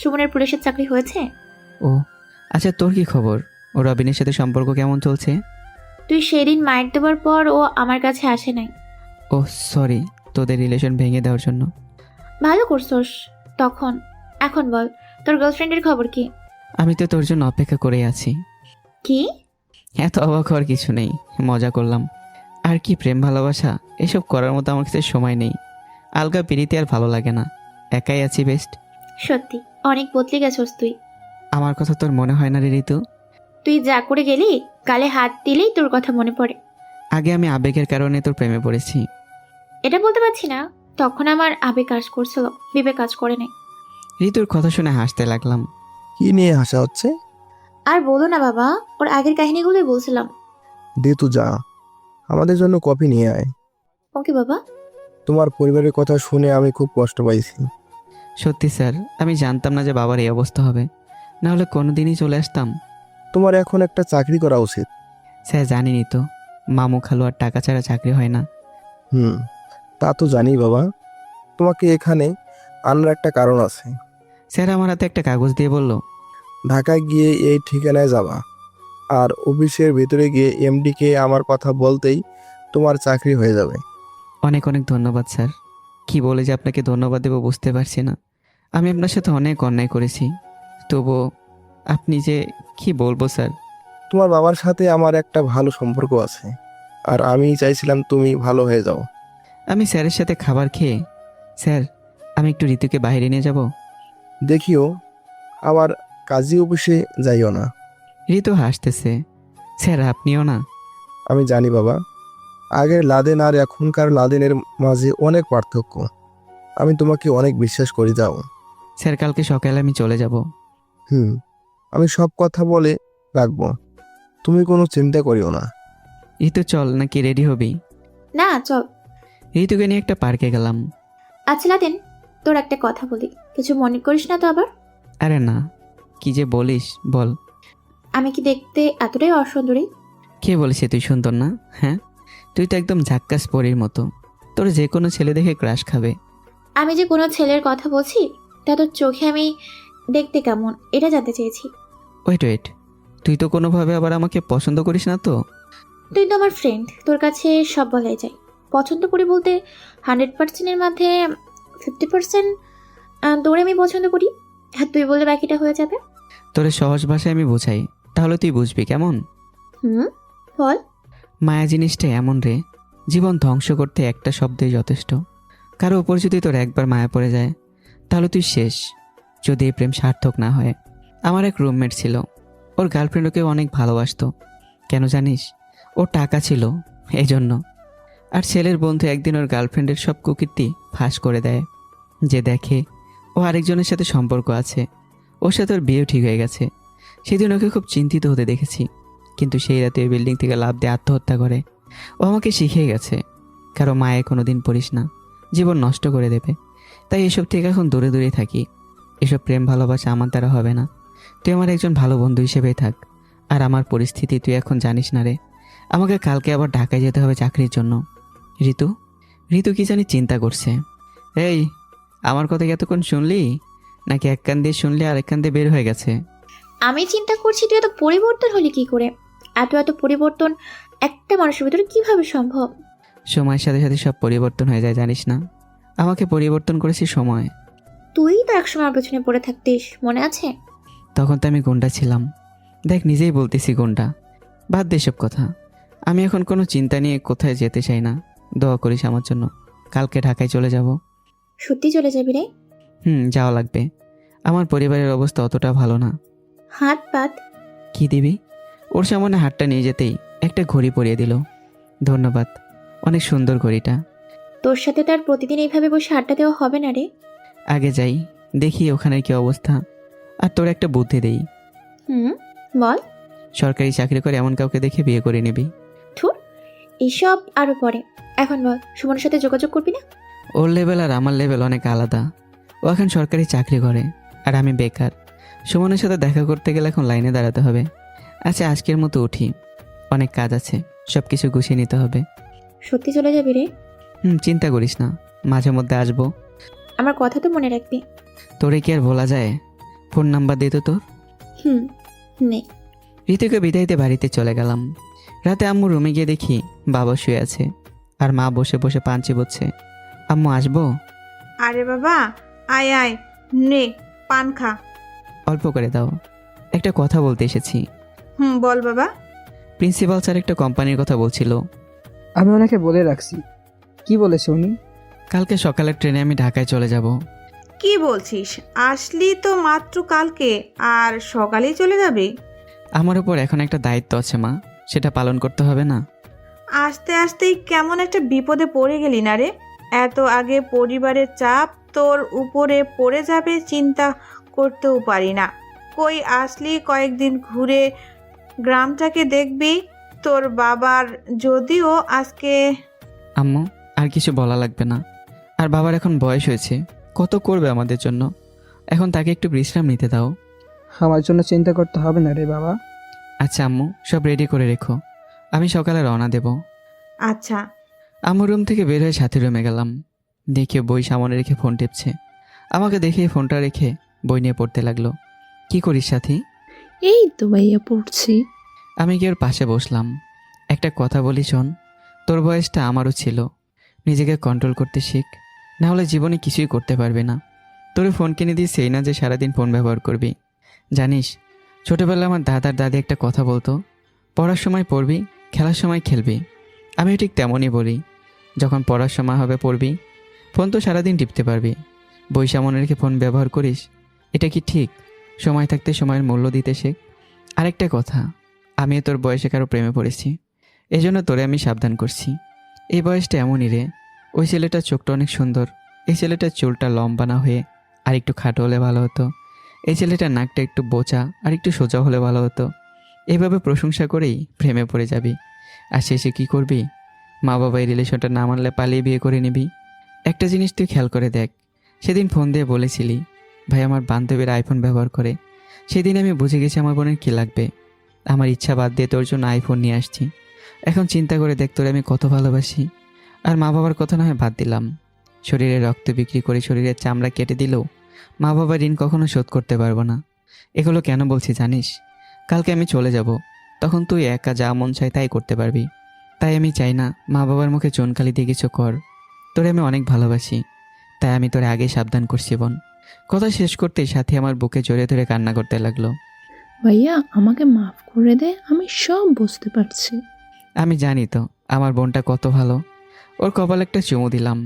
সুমনের পুলিশের চাকরি হয়েছে? ও আচ্ছা, তোর কি খবর? ও রবিনের সাথে সম্পর্ক কেমন চলছে? তুই সেদিন মাইর দেওয়ার পর ও আমার কাছে আসে নাই। ও সরি, তোদের রিলেশন ভেঙে দেওয়ার জন্য। ভালো করছোস তখন। এখন বল, তোর গার্লফ্রেন্ডের খবর কি? আমি তো তোর জন্য অপেক্ষা করেই আছি। কি? এত অবাক হওয়ার কিছু নেই, মজা করলাম। আর কি প্রেম ভালোবাসা, এসব করার মতো আমার কাছে সময় নেই। আলগা পিড়িতে আর ভালো লাগে না, একাই আছি বেস্ট। সত্যি অনেক বদলে গেছস তুই। আমার কথা তোর মনে হয় না রে ঋতু? তুই যা করে গেলি, গালে হাত দিলেই তোর কথা মনে পড়ে। আগে আমি আবেগের কারণে তোর প্রেমে পড়েছি। এটা বলতে পারছি না, তখন আমার আবেগ কাজ করছিল, বিবেক কাজ করে নাই। ঋতুর কথা শুনে হাসতে লাগলাম। কি নিয়ে হাসা হচ্ছে? আর বলো না বাবা, ওর আগের কাহিনীগুলোই বলছিলাম। দে তুই যা, আমাদের জন্য কফি নিয়ে আয়। ওকে বাবা। তোমার পরিবারের কথা শুনে আমি খুব কষ্ট পাইছি। সত্যি স্যার, আমি জানতাম না যে বাবার এই অবস্থা হবে, না হলে কোনোদিনই চলে আসতাম। তোমার এখন একটা চাকরি করা উচিত। স্যার জানিনি তো, মামু খালু আর টাকা ছাড়া চাকরি হয় না। তা তো জানি বাবা, তোমাকে এখানে আনার একটা কারণ আছে। স্যার আমার হাতে একটা কাগজ দিয়ে বলল, ঢাকায় গিয়ে এই ঠিকানায় যাবা, আর অফিসের ভিতরে গিয়ে এমডিকে আমার কথা বলতেই তোমার চাকরি হয়ে যাবে। অনেক অনেক ধন্যবাদ স্যার। কি বলে যে আপনাকে ধন্যবাদ দেবো বুঝতে পারছি না। আমি আপনার সাথে অনেক অন্যায় করেছি, তবুও আপনি যে কি বলবো স্যার। তোমার বাবার সাথে আমার একটা ভালো সম্পর্ক আছে, আর আমি চাইছিলাম তুমি ভালো হয়ে যাও। আমি স্যারের সাথে খাবার খেয়ে, স্যার আমি একটু ঋতুকে বাইরে নিয়ে যাব। দেখিও আবার কাজী অফিসে যাইও না। ঋতু হাসতেছে। স্যার আপনিও না? আমি জানি বাবা, আগের লাদেন আর এখনকার লাদেনের মাঝে অনেক পার্থক্য। আমি তোমাকে অনেক বিশ্বাস করি, যাও। স্যার কালকে সকালে আমি চলে যাব। আমি সব কথা বলে রাখবো, তুমি কোনো চিন্তা করিও না। ঋতু চল, নাকি রেডি হবি? না চল। ঋতুকে নিয়ে একটা পার্কে গেলাম। আচ্ছা লাদেন, তোর একটা কথা বলি, কিছু মনে করিস না তো আবার? আরে না, কি যে বলিস বল। আমি কি দেখতে এতটাই অসুন্দরী? কে বলেছে তুই সুন্দর না? হ্যাঁ, তুই তো একদম ঝাক্কাস পরীর মতো। তোর যে কোনো ছেলে দেখে ক্রাশ খাবে। আমি যে কোনো ছেলের কথা বলছি, তা তোর চোখে আমি দেখতে কেমন এটা জানতে চেয়েছি। ওয়েট ওয়েট, তুই তো কোনোভাবে আবার আমাকে পছন্দ করিস না তো? তুই তো আমার ফ্রেন্ড, তোর কাছে সব বলাই যায়। পছন্দ করি বলতে 100%-এর মধ্যে 50% তোরে আমি পছন্দ করি, আর তুই বললে বাকিটা হয়ে যাবে। তোর সহজ ভাষায় আমি বোঝাই, তাহলে তুই বুঝবি কেমন? বল। মায়া জিনিসটা এমন রে, জীবন ধ্বংস করতে একটা শব্দই যথেষ্ট। কারো ওপর যদি তোর একবার মায়া পড়ে যায়, তাহলে তুই শেষ, যদি এই প্রেম সার্থক না হয়। আমার এক রুমমেট ছিল, ওর গার্লফ্রেন্ড ওকে অনেক ভালোবাসতো। কেন জানিস? ওর টাকা ছিল এই জন্য। আর ছেলের বন্ধু একদিন ওর গার্লফ্রেন্ডের সব কুকীর্তি ফাঁস করে দেয়, যে দেখে ও আরেকজনের সাথে সম্পর্ক আছে, ওর সাথে ওর বিয়েও ঠিক হয়ে গেছে। সেদিন ওকে খুব চিন্তিত হতে দেখেছি, কিন্তু সেই রাতে ওই বিল্ডিং থেকে লাফ দিয়ে আত্মহত্যা করে। ও আমাকে শিখিয়ে গেছে, কারো মায়ে কোনো দিন পড়িস না, জীবন নষ্ট করে দেবে। তাই এসব থেকে এখন দূরে দূরে থাকি। এসব প্রেম ভালোবাসা আমার দ্বারা হবে না। তুই আমার একজন ভালো বন্ধু হিসেবেই থাক। আর আমার পরিস্থিতি তুই এখন জানিস না রে, আমাকে কালকে আবার ঢাকায় যেতে হবে চাকরির জন্য। ঋতু ঋতু কি জানি চিন্তা করছে। এই, আমার কথা কি এতক্ষণ শুনলি, নাকি এক কান দিয়ে শুনলি আর এক কান দিয়ে বের হয়ে গেছে? আমি চিন্তা করছি তুই এত পরিবর্তন হলি কি করে? এত পরিবর্তন একটা মানুষের ভিতরে কিভাবে সম্ভব? সময়ের সাথে সাথে সব পরিবর্তন হয়ে যায়, জানিস না? আমাকে পরিবর্তন করেছি সময়। তুই তো একসময় আমার পেছনে পড়ে থাকতিস, মনে আছে? তখন তো আমি গুন্ডা ছিলাম। দেখ, নিজেই বলতেছি গুন্ডা। বাদ দে সব কথা। আমি এখন কোনো চিন্তা নিয়ে কোথায় যেতে চাই না। দোয়া করিস আমার জন্য। কালকে ঢাকায় চলে যাব। সত্যি চলে যাবি রে? যাওয়া লাগবে। আমার পরিবারের অবস্থা অতটা ভালো না। হাত পাত কি দিবি? ওর সামনে হাতটা নিয়ে যেতেই একটা ঘড়ি পরিয়ে দিল। ধন্যবাদ, অনেক সুন্দর ঘড়িটা। তোর সাথে তার প্রতিদিন এইভাবে বসে আড্ডা দেওয়া হবে না রে। আগে যাই, দেখি ওখানের কি অবস্থা, আর তোর একটা বুদ্ধি দেই। বল। সরকারি চাকরি করে এমন কাউকে দেখে বিয়ে করে নিবি। ধুর, এইসব আরো পরে। এখন বল, সুমনের সাথে যোগাযোগ করবি না? ওর লেভেল আর আমার লেভেল অনেক আলাদা। ও এখন সরকারি চাকরি করে আর আমি বেকার। সুমনের সাথে দেখা করতে গেলে এখন লাইনে দাঁড়াতে হবে। আচ্ছা, আজকের মতো উঠি, অনেক কাজ আছে, সব কিছু গুছিয়ে নিতে হবে। সত্যি চলে যাবি রে? চিন্তা করিস না, মাঝে মধ্যে আসবো। আমার কথা তো মনে রাখবি। তোরে কি আর বলা যায়? ফোন নাম্বার দে তো তোর। হুম, নে। ঋতুকে বিদায় দিয়ে বাড়িতে চলে গেলাম। রাতে আম্মু রুমে গিয়ে দেখি বাবা শুয়ে আছে আর মা বসে বসে পান চিবোচ্ছে। আম্মু আসবো? আরে বাবা, আয় আয়, নে পান খা। অল্প করে দাও, একটা কথা বলতে এসেছি। বল বাবা। প্রিন্সিপাল স্যার একটা কোম্পানির কথা বলছিল। আমি ওনাকে বলে রাখছি। কি বলেছে উনি? কালকে সকালের ট্রেনে আমি ঢাকায় চলে যাব। কি বলছিস? আসলি তো মাত্র কালকে, আর সকালেই চলে যাবে? আমার উপর এখন একটা দায়িত্ব আছে মা, সেটা পালন করতে হবে না? আস্তে আস্তেই কেমন একটা বিপদে পড়ে গেলি না রে? এত আগে পরিবারের চাপ তোর উপরে পড়ে যাবে চিন্তা করতেও পারি না। কই আসলি কয়েকদিন ঘুরে গ্রামটাকে দেখবি। তোর বাবার যদিও আজকে। আম্মু, আর কিছু বলা লাগবে না। আর বাবার এখন বয়স হয়েছে, কত করবে আমাদের জন্য। এখন তাকে একটু বিশ্রাম নিতে দাও। আমার জন্য চিন্তা করতে হবে না রে বাবা। আচ্ছা আম্মু, সব রেডি করে রেখো, আমি সকালে রওনা দেব। আচ্ছা। আম্মু রুম থেকে বের হয়ে সাথী রুমে গেলাম। দেখে বই সামনে রেখে ফোন টিপছে। আমাকে দেখে ফোনটা রেখে বই নিয়ে পড়তে লাগলো। কি করিস সাথী? এই তো ভাইয়া পড়ছি। আমি কি ওর পাশে বসলাম। একটা কথা বলি শোন, তোর বয়সটা আমারও ছিল। নিজেকে কন্ট্রোল করতে শিখ, না হলে জীবনে কিছুই করতে পারবে না। তোর ফোন কিনে দিই সেই না যে সারাদিন ফোন ব্যবহার করবি। জানিস, ছোটোবেলায় আমার দাদার দাদি একটা কথা বলতো, পড়ার সময় পড়বি, খেলার সময় খেলবি। আমিও ঠিক তেমনই বলি। যখন পড়ার সময় হবে পড়বি, ফোন তো সারাদিন টিপতে পারবি। বই সামনে রেখে ফোন ব্যবহার করিস, এটা কি ঠিক? সময় থাকতে সময়ের মূল্য দিতে শেখ। আরেকটা কথা, আমিও তোর বয়সে কারো প্রেমে পড়েছি, এজন্য তোরে আমি সাবধান করছি। এই বয়সটা এমনই রে। ওই ছেলেটার চোখটা অনেক সুন্দর, এই ছেলেটার চুলটা লম্বা না হয়ে আর একটু খাটো হলে ভালো হতো। এই ছেলেটার নাকটা একটু বোচা আর একটু সোজা হলে ভালো হতো। এইভাবে প্রশংসা করেই প্রেমে পড়ে যাবি। আর শেষে কী করবি? মা বাবা এই রিলেশনটা না মানলে পালিয়ে বিয়ে করে নিবি। একটা জিনিস তুই খেয়াল করে দেখ, সেদিন ফোন দিয়ে বলেছিলি ভাই আমার বান্ধবীর আইফোন ব্যবহার করে। সেদিন আমি বুঝে গেছি আমার বোনের কী লাগবে। আমার ইচ্ছা বাদ দিয়ে তোর জন্য আইফোন নিয়ে আসছি। এখন চিন্তা করে দেখ তোরে আমি কত ভালোবাসি। আর মা বাবার কথা না হয় বাদ দিলাম, শরীরে রক্ত বিক্রি করে শরীরের চামড়া কেটে দিলেও মা বাবার ঋণ কখনো শোধ করতে পারবো না। এগুলো কেন বলছি জানিস? কালকে আমি চলে যাব, তখন তুই একা যা মন চায় তাই করতে পারবি। তাই আমি চাই না মা বাবার মুখে চুনকালি দিয়ে কিছু কর। তোরে আমি অনেক ভালোবাসি, তাই আমি তোরে আগেই সাবধান করছি বোন। কথা শেষ করতেই সাথী আমার বুকে জড়িয়ে ধরে কান্না করতে লাগলো। ভাইয়া আমাকে মাফ করে দে, আমি সব বুঝতে পারছি। আমি জানি তো আমার বোনটা কত ভালো। ওর কপালে একটা চুমু দিলাম।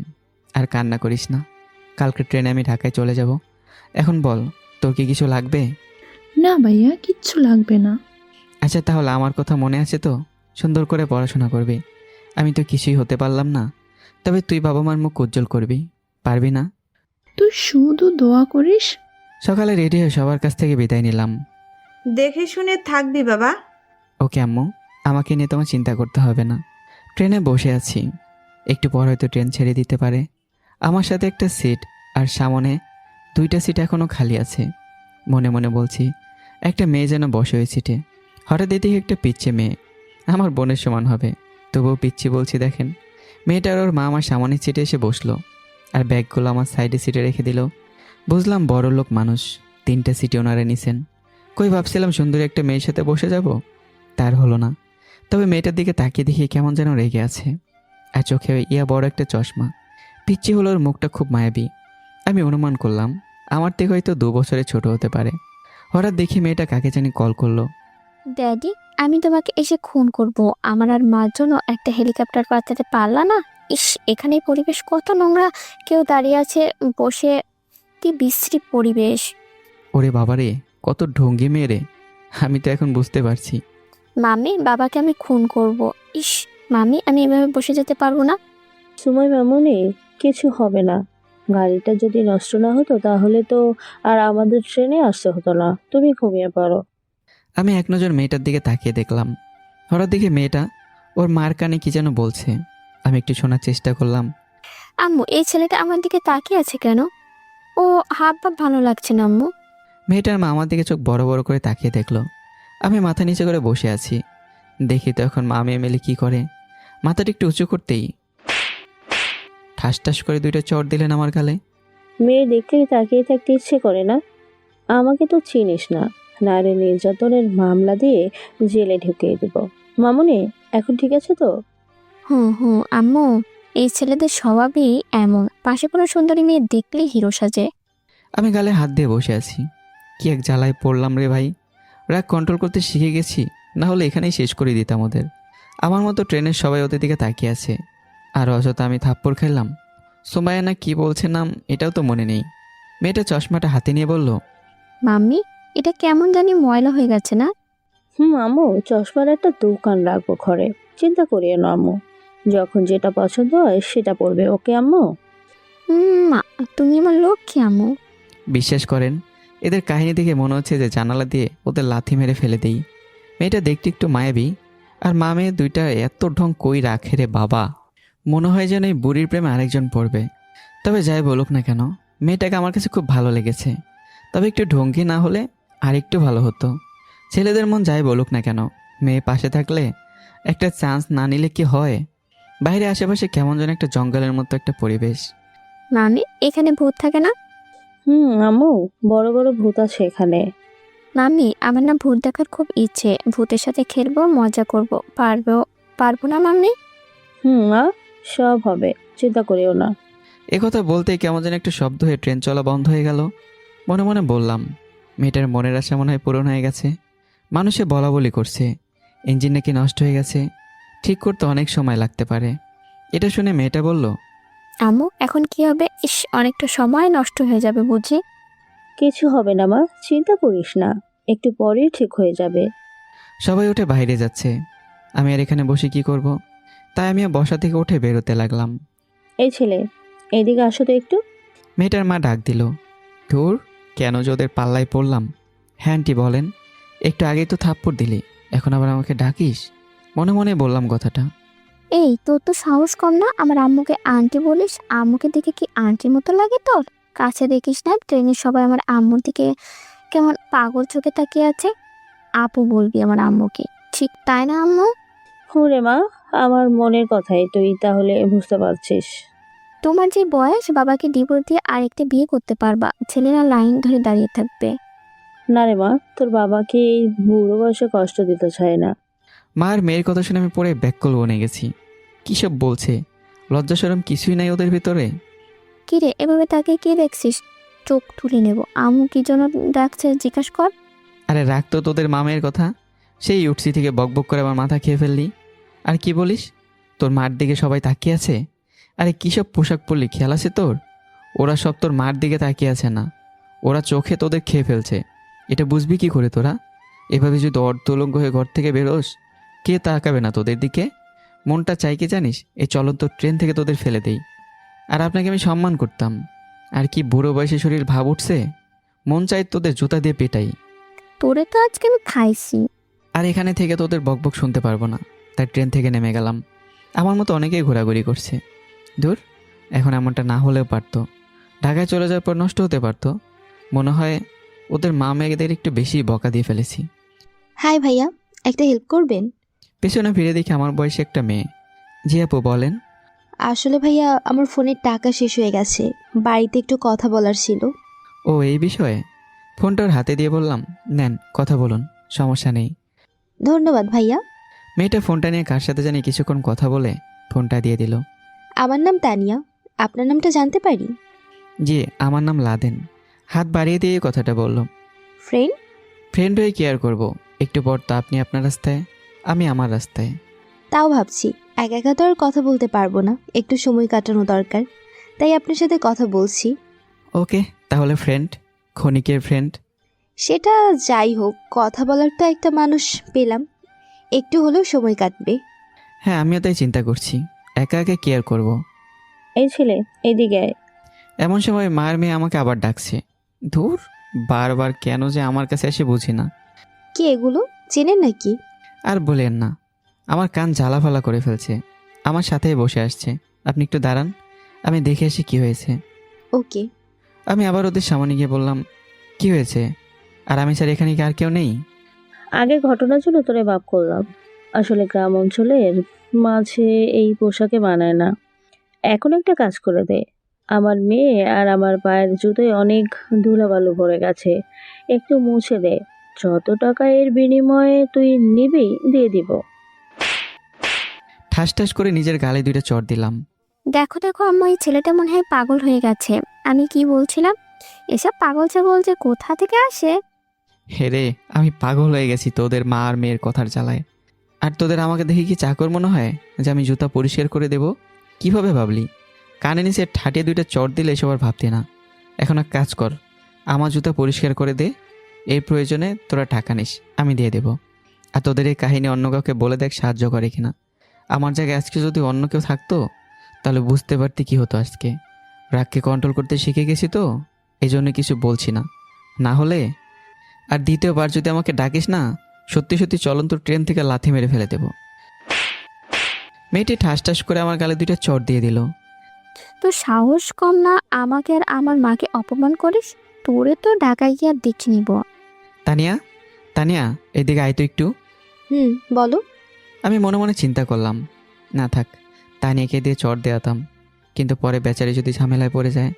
আর কান্না করিস না, কালকে ট্রেনে আমি ঢাকায় চলে যাব। এখন বল, তোর কি কিছু লাগবে? না ভাইয়া, কিচ্ছু লাগবে না। আচ্ছা তাহলে আমার কথা মনে আছে তো? সুন্দর করে পড়াশোনা করবি। আমি তো কিছুই হতে পারলাম না, তবে তুই বাবা মার মুখ উজ্জ্বল করবি, পারবি না? তুই শুধু দোয়া করিস। সকালে রেডি হয়ে সবার কাছ থেকে বিদায় নিলাম। দেখে শুনে থাকবি বাবা। ওকে আম্মু, আমাকে নিয়ে তোমার চিন্তা করতে হবে না। ট্রেনে বসে আছি, একটু পর হয়তো ট্রেন ছেড়ে দিতে পারে। আমার সাথে একটা সিট আর সামনে 2টা সিট এখনও খালি আছে। মনে মনে বলছি একটা মেয়ে যেন বসে ওই সিটে। হঠাৎ এদিকে একটা পিচ্ছি মেয়ে, আমার বোনের সমান হবে, তবুও পিচ্ছি বলছি দেখেন। মেয়েটার ওর মা আমার সামনের সিটে এসে বসলো আর ব্যাগগুলো আমার সাইডে সিটে রেখে দিল। বুঝলাম বড় লোক মানুষ, 3টা সিটে ওনারা নিছেন। কই ভাবছিলাম সুন্দরী একটা মেয়ের সাথে বসে যাব, তার হলো না। তবে মেয়েটার দিকে তাকিয়ে দেখি কেমন যেন রেগে আছে, আর চোখে ইয়া বড় একটা চশমা। পিচ্ছি হলো ওর মুখটা খুব মায়াবী। আমি অনুমান করলাম আমার থেকে হয়তো 2 বছরের ছোট হতে পারে। হঠাৎ দেখি মেয়েটা কাকে জানি কল করলো। ড্যাডি, আমি তোমাকে এসে খুন করব। আমার আর মার জন্য একটা হেলিকপ্টার পাঠাতে পারলা না? ইস, এখানে পরিবেশ কত নোংরা, কেউ দাঁড়িয়ে আছে বসে, কি বিশ্রী পরিবেশ। ওরে বাবারে, কত ঢঙ্গি মেয়ে রে, আমি তো এখন বুঝতে পারছি। মামি, বাবাকে আমি খুন করব। ইস মামি, আমি এভাবে বসে যেতে পারবো না। সময় মামুনি, কিছু হবে না। গাড়িটা যদি নষ্ট না হতো তাহলে তো আর আমাদের ট্রেনে আসতে হতো না। তুমি ঘুমিয়ে পড়ো। আমি এক নজর মেয়েটার দিকে তাকিয়ে দেখলাম। হঠাৎ দেখে মেয়েটা ওর মার কানে কি যেন বলছে। আমি একটু শোনার চেষ্টা করলাম। আম্মু, এই ছেলেটা আমার দিকে তাকিয়ে আছে কেন? ও হাব ভাব ভালো লাগছে না আম্মু। মেয়েটার মা আমার দিকে চোখ বড় বড় করে তাকিয়ে দেখলো। আমি মাথা নিচে করে বসে আছি। দেখি তো এখন মা মেয়ে মিলে কি করে। মাথাটা একটু উঁচু করতেই ঠাস ঠাস করে 2টা চড় দিলেন আমার গালে। মেয়ে দেখলেই তাকিয়ে থাকতে ইচ্ছে করে না? আমাকে তো চিনিস না, নারী নির্যাতনের মামলা দিয়ে জেলে ঢুকিয়ে দেব। মামুনি, এখন ঠিক আছে তো? হুম হুম আম্মু, এই ছেলেদের স্বভাবই এমন, পাশে কোনো সুন্দরী মেয়ে দেখলেই হিরো সাজে। আমি গালে হাত দিয়ে বসে আছি। কি এক জ্বালায় পড়লাম রে ভাই। রাগ কন্ট্রোল করতে শিখে গেছি, না হলে এখানেই শেষ করে দিতাম ওদের। আমার মতো ট্রেনের সবাই ওদের দিকে তাকিয়ে আছে। আর অযথা আমি থাপ্পড় খেলাম। সোমায়া না কি বলছে নাম, এটাও তো মনে নেই। মেয়েটা চশমাটা হাতে নিয়ে বলল, মাম্মি, এটা কেমন জানি ময়লা হয়ে গেছে না? আম্মু, চশমার একটা দোকান রাখবো ঘরে, চিন্তা করিও না আম্মু। যখন যেটা পছন্দ হয় সেটা পরবে, ওকে আম্মু? মা, তুমি আমার লক্ষ্মী আম্মু। বিশ্বাস করেন, এদের কাহিনী দেখে মনে হচ্ছে যে জানালা দিয়ে ওদের লাথি মেরে ফেলে দেই। মেয়েটা দেখতে একটু মায়াবী, আর মা মেয়ে 2টা এত ঢং কই রাখে রে বাবা। মনে হয় যেন এই বুড়ির প্রেমে আরেকজন পড়বে। তবে যাই বলুক না কেন, মেয়েটাকে আমার কাছে খুব ভালো লেগেছে। তবে একটু ঢঙ্গি না হলে আর একটু ভালো হতো। ছেলেদের মন যাই বলুক না কেন, মেয়ে পাশে থাকলে একটা চান্স না নিলে কি হয়। বাইরে আশেপাশে কেমন যেন একটা জঙ্গলের মতো একটা পরিবেশ। মামি, এখানে ভূত থাকে না? আম্মু, বড় বড় ভূত আছে এখানে। মামি, আমার না ভূত দেখার খুব ইচ্ছে। ভূতের সাথে খেলবো, মজা করব। পারবো না মাম্মি? মা, সব হবে, চিন্তা করিও না। একথা বলতেই কেমন যেন একটা শব্দ হয়ে ট্রেন চলা বন্ধ হয়ে গেল। মনে মনে বললাম, মেয়েটার মনের আশা মনে হয় পূরণ হয়ে গেছে। মানুষে বলা বলি করছে ইঞ্জিন নাকি নষ্ট হয়ে গেছে, ঠিক করতে অনেক সময় লাগতে পারে। এটা শুনে মেয়েটা বলল, আম্মু, এখন কি হবে? ইস, অনেকটা সময় নষ্ট হয়ে যাবে বুঝি। কিছু হবে না মা, চিন্তা করিস না, একটু পরেই ঠিক হয়ে যাবে। সবাই উঠে বাইরে যাচ্ছে, আমি আর এখানে বসে কি করব। তাই আমি বসা থেকে উঠে বেরোতে লাগলাম। এই ছেলে, এদিকে আসো তো একটু। মেয়েটার মা ডাক দিল। ধুর, কেন যে ওদের পাল্লায় পড়লাম। হ্যাঁ আন্টি বলেন। একটু আগেই তো থাপ্পড় দিলি, এখন আবার আমাকে ডাকিস? মনে মনে বললাম কথাটা। এই, তোর তো সাহস কম না, আমার আম্মুকে আন্টি বলিস? আম্মুকে দেখে কি আন্টির মতো লাগে তোর? কাছে দেখিস না, ট্রেনের সবাই আমার আম্মুর দিকে কেমন পাগল চোখে তাকিয়ে আছে। আপু বলবি আমার আম্মুকে, ঠিক তাই না আম্মু? হুরে মা, আমার মনের কথাই তুই তাহলে বুঝতে পারছিস। তোমার যে বয়স, বাবাকে ডিভোর্স দিয়ে আরেকটা বিয়ে করতে পারবা। ছেলেরা লাইন ধরে দাঁড়িয়ে থাকবে। না রে মা, তোর বাবাকে এই বুড়ো বয়সে কষ্ট দিতে চায় না। মার মেয়ের কথা শুনে আমি পরে ব্যাককল বনে গেছি। কী সব বলছে, লজ্জা শরম কিছুই নাই ওদের ভিতরে। কি রে, এভাবে তাকে কি দেখছিস? চোখ তুলে নেব। আম্মু কি জন্য ডাকছে জিজ্ঞাসা কর। আরে রাখ তো তোদের মামের কথা। সেই উঠছি থেকে বকবক করে আমার মাথা খেয়ে ফেললি। আর কি বলিস, তোর মার দিকে সবাই তাকিয়ে আছে? আরে কী সব পোশাক পরলি, খেয়াল আছে তোর? ওরা সব তোর মার দিকে তাকিয়ে আছে না, ওরা চোখে তোদের খেয়ে ফেলছে। এটা বুঝবি কি করে তোরা? এভাবে যদি অর্ধলঙ্গ হয়ে ঘর থেকে বেরোস, কে তাকাবে না তোদের দিকে? মনটা চাই কি জানিস, এই চলন্ত ট্রেন থেকে তোদের ফেলে দেই। আর আপনাকে আমি সম্মান করতাম, আর কি বুড়ো বয়সে শরীর ভাব উঠছে, মন চাই তোদের জুতা দিয়ে পেটাই। তোরে তো আজকে আমি খাইছি। আর এখানে থেকে তোদের বকবক শুনতে পারবো না, তাই ট্রেন থেকে নেমে গেলাম। আমার মতো অনেকেই ঘোরাঘুরি করছে। দূর, এখন এমনটা না হলেও পারতো। ঢাকায় চলে যাওয়ার পর নষ্ট হতে পারতো। মনে হয় ওদের মা মেয়েদের একটু বেশি বকা দিয়ে ফেলেছি। হাই ভাইয়া, একটা হেল্প করবেন? পেছনে ফিরে দেখি আমার বয়সী একটা মেয়ে। জি আপু বলেন। আসলে ভাইয়া, আমার ফোনের টাকা শেষ হয়ে গেছে, বাড়িতে একটু কথা বলার ছিল। ও এই বিষয়ে? ফোনটা ওর হাতে দিয়ে বললাম, নেন কথা বলুন, সমস্যা নেই। ধন্যবাদ ভাইয়া। মেয়েটা ফোনটা নিয়ে কার সাথে জানি কিছুক্ষণ কথা বলে ফোনটা দিয়ে দিল। আমার নাম তানিয়া, আপনার নামটা জানতে পারি? জি, আমার নাম লাদেন। হাত বাড়িয়ে দিয়ে কথাটা বলল। ফ্রেন্ড? ফ্রেন্ড হয়ে কেয়ার করব, একটু পর তো আপনি আপনার রাস্তায়, আমি আমার রাস্তায়। তাও ভাবছি, একা একা তো আর কথা বলতে পারবো না, একটু সময় কাটানো দরকার, তাই আপনার সাথে কথা বলছি। ওকে, তাহলে ফ্রেন্ড, ক্ষণিকের ফ্রেন্ড। সেটা যাই হোক, কথা বলার তো একটা মানুষ পেলাম, একটু হলেও সময় কাটবে। হ্যাঁ, আমিও তাই চিন্তা করছি, একা একা কেয়ার করব। এই ছেলে, এদিকে আয়। এমন সময় মায়ের মেয়ে আমাকে আবার ডাকছে। ধুর, বারবার কেন যে আমার কাছে এসে বুঝি না। কি এগুলো? চেনেন নাকি? আর বলেন না, আমার কান জ্বালাফালা করে ফেলছে। আমার সাথেই বসে আসছে। আপনি একটু দাঁড়ান, আমি দেখে আসি কি হয়েছে। ওকে। আমি আবার ওদের সামনে গিয়ে বললাম, কি হয়েছে? আর আমি স্যার এখানে কি আর কেউ নেই? আগে ঘটনার জন্য তোরে মাফ করলাম। আসলে গ্রাম অঞ্চলের মাঝে এই পোশাকে মানায় না। এখন একটা কাজ করে দে, আমার মেয়ে আর আমার পায়ের জুতোয় অনেক ধুলাবালু ভরে গেছে, একটু মুছে দে। যত টাকা এর বিনিময়ে তুই নিবি দিয়ে দিব। ঠাস ঠাস করে নিজের গালে 2টা চড় দিলাম। দেখো দেখো আম্মা, এই ছেলেটা মনে হয় পাগল হয়ে গেছে। আমি কি বলছিলাম, এসব পাগল ছাগল যে কোথা থেকে আসে। হেরে, আমি পাগল হয়ে গেছি তোদের মা আর মেয়ের কথার জ্বালায়। আর তোদের আমাকে দেখে কি চাকর মনে হয় যে আমি জুতা পরিষ্কার করে দেব? কিভাবে ভাবলি? কানে নিচে ঠাটিয়ে 2টা চড় দিলে এসব আর ভাবতি না। এখন এক কাজ কর, আমার জুতা পরিষ্কার করে দে। এই প্রয়োজনে তোরা টাকা নিস, আমি দিয়ে দেব। আর তোদের এই কাহিনী অন্য কাউকে বলে দেখ সাহায্য করে কিনা। আমার জায়গায় আজকে যদি অন্য কেউ থাকতো তাহলে বুঝতে পারতি কি হতো আজকে। রাগকে কন্ট্রোল করতে শিখে গেছি তো, এই জন্য কিছু বলছি না। না হলে আর দ্বিতীয়বার যদি আমাকে ডাকিস না, সত্যি সত্যি চলন্ত ট্রেন থেকে লাথি মেরে ফেলে দেব। মেয়েটি ঠাস ঠাস করে আমার গালে 2টা চড় দিয়ে দিল। তো সাহস কম না, আমাকে আর আমার মাকে অপমান করিস? তোরে তো ঢাকায় গিয়ে আর দেখে নিব। তানিয়া, তানিয়া, এদিকে আয় তো একটু। বলো। আমি মনে মনে চিন্তা করলাম, না থাক, তানিয়াকে দিয়ে চড় দেওয়াতাম, কিন্তু পরে বেচারি যদি ঝামেলায় পড়ে যায়।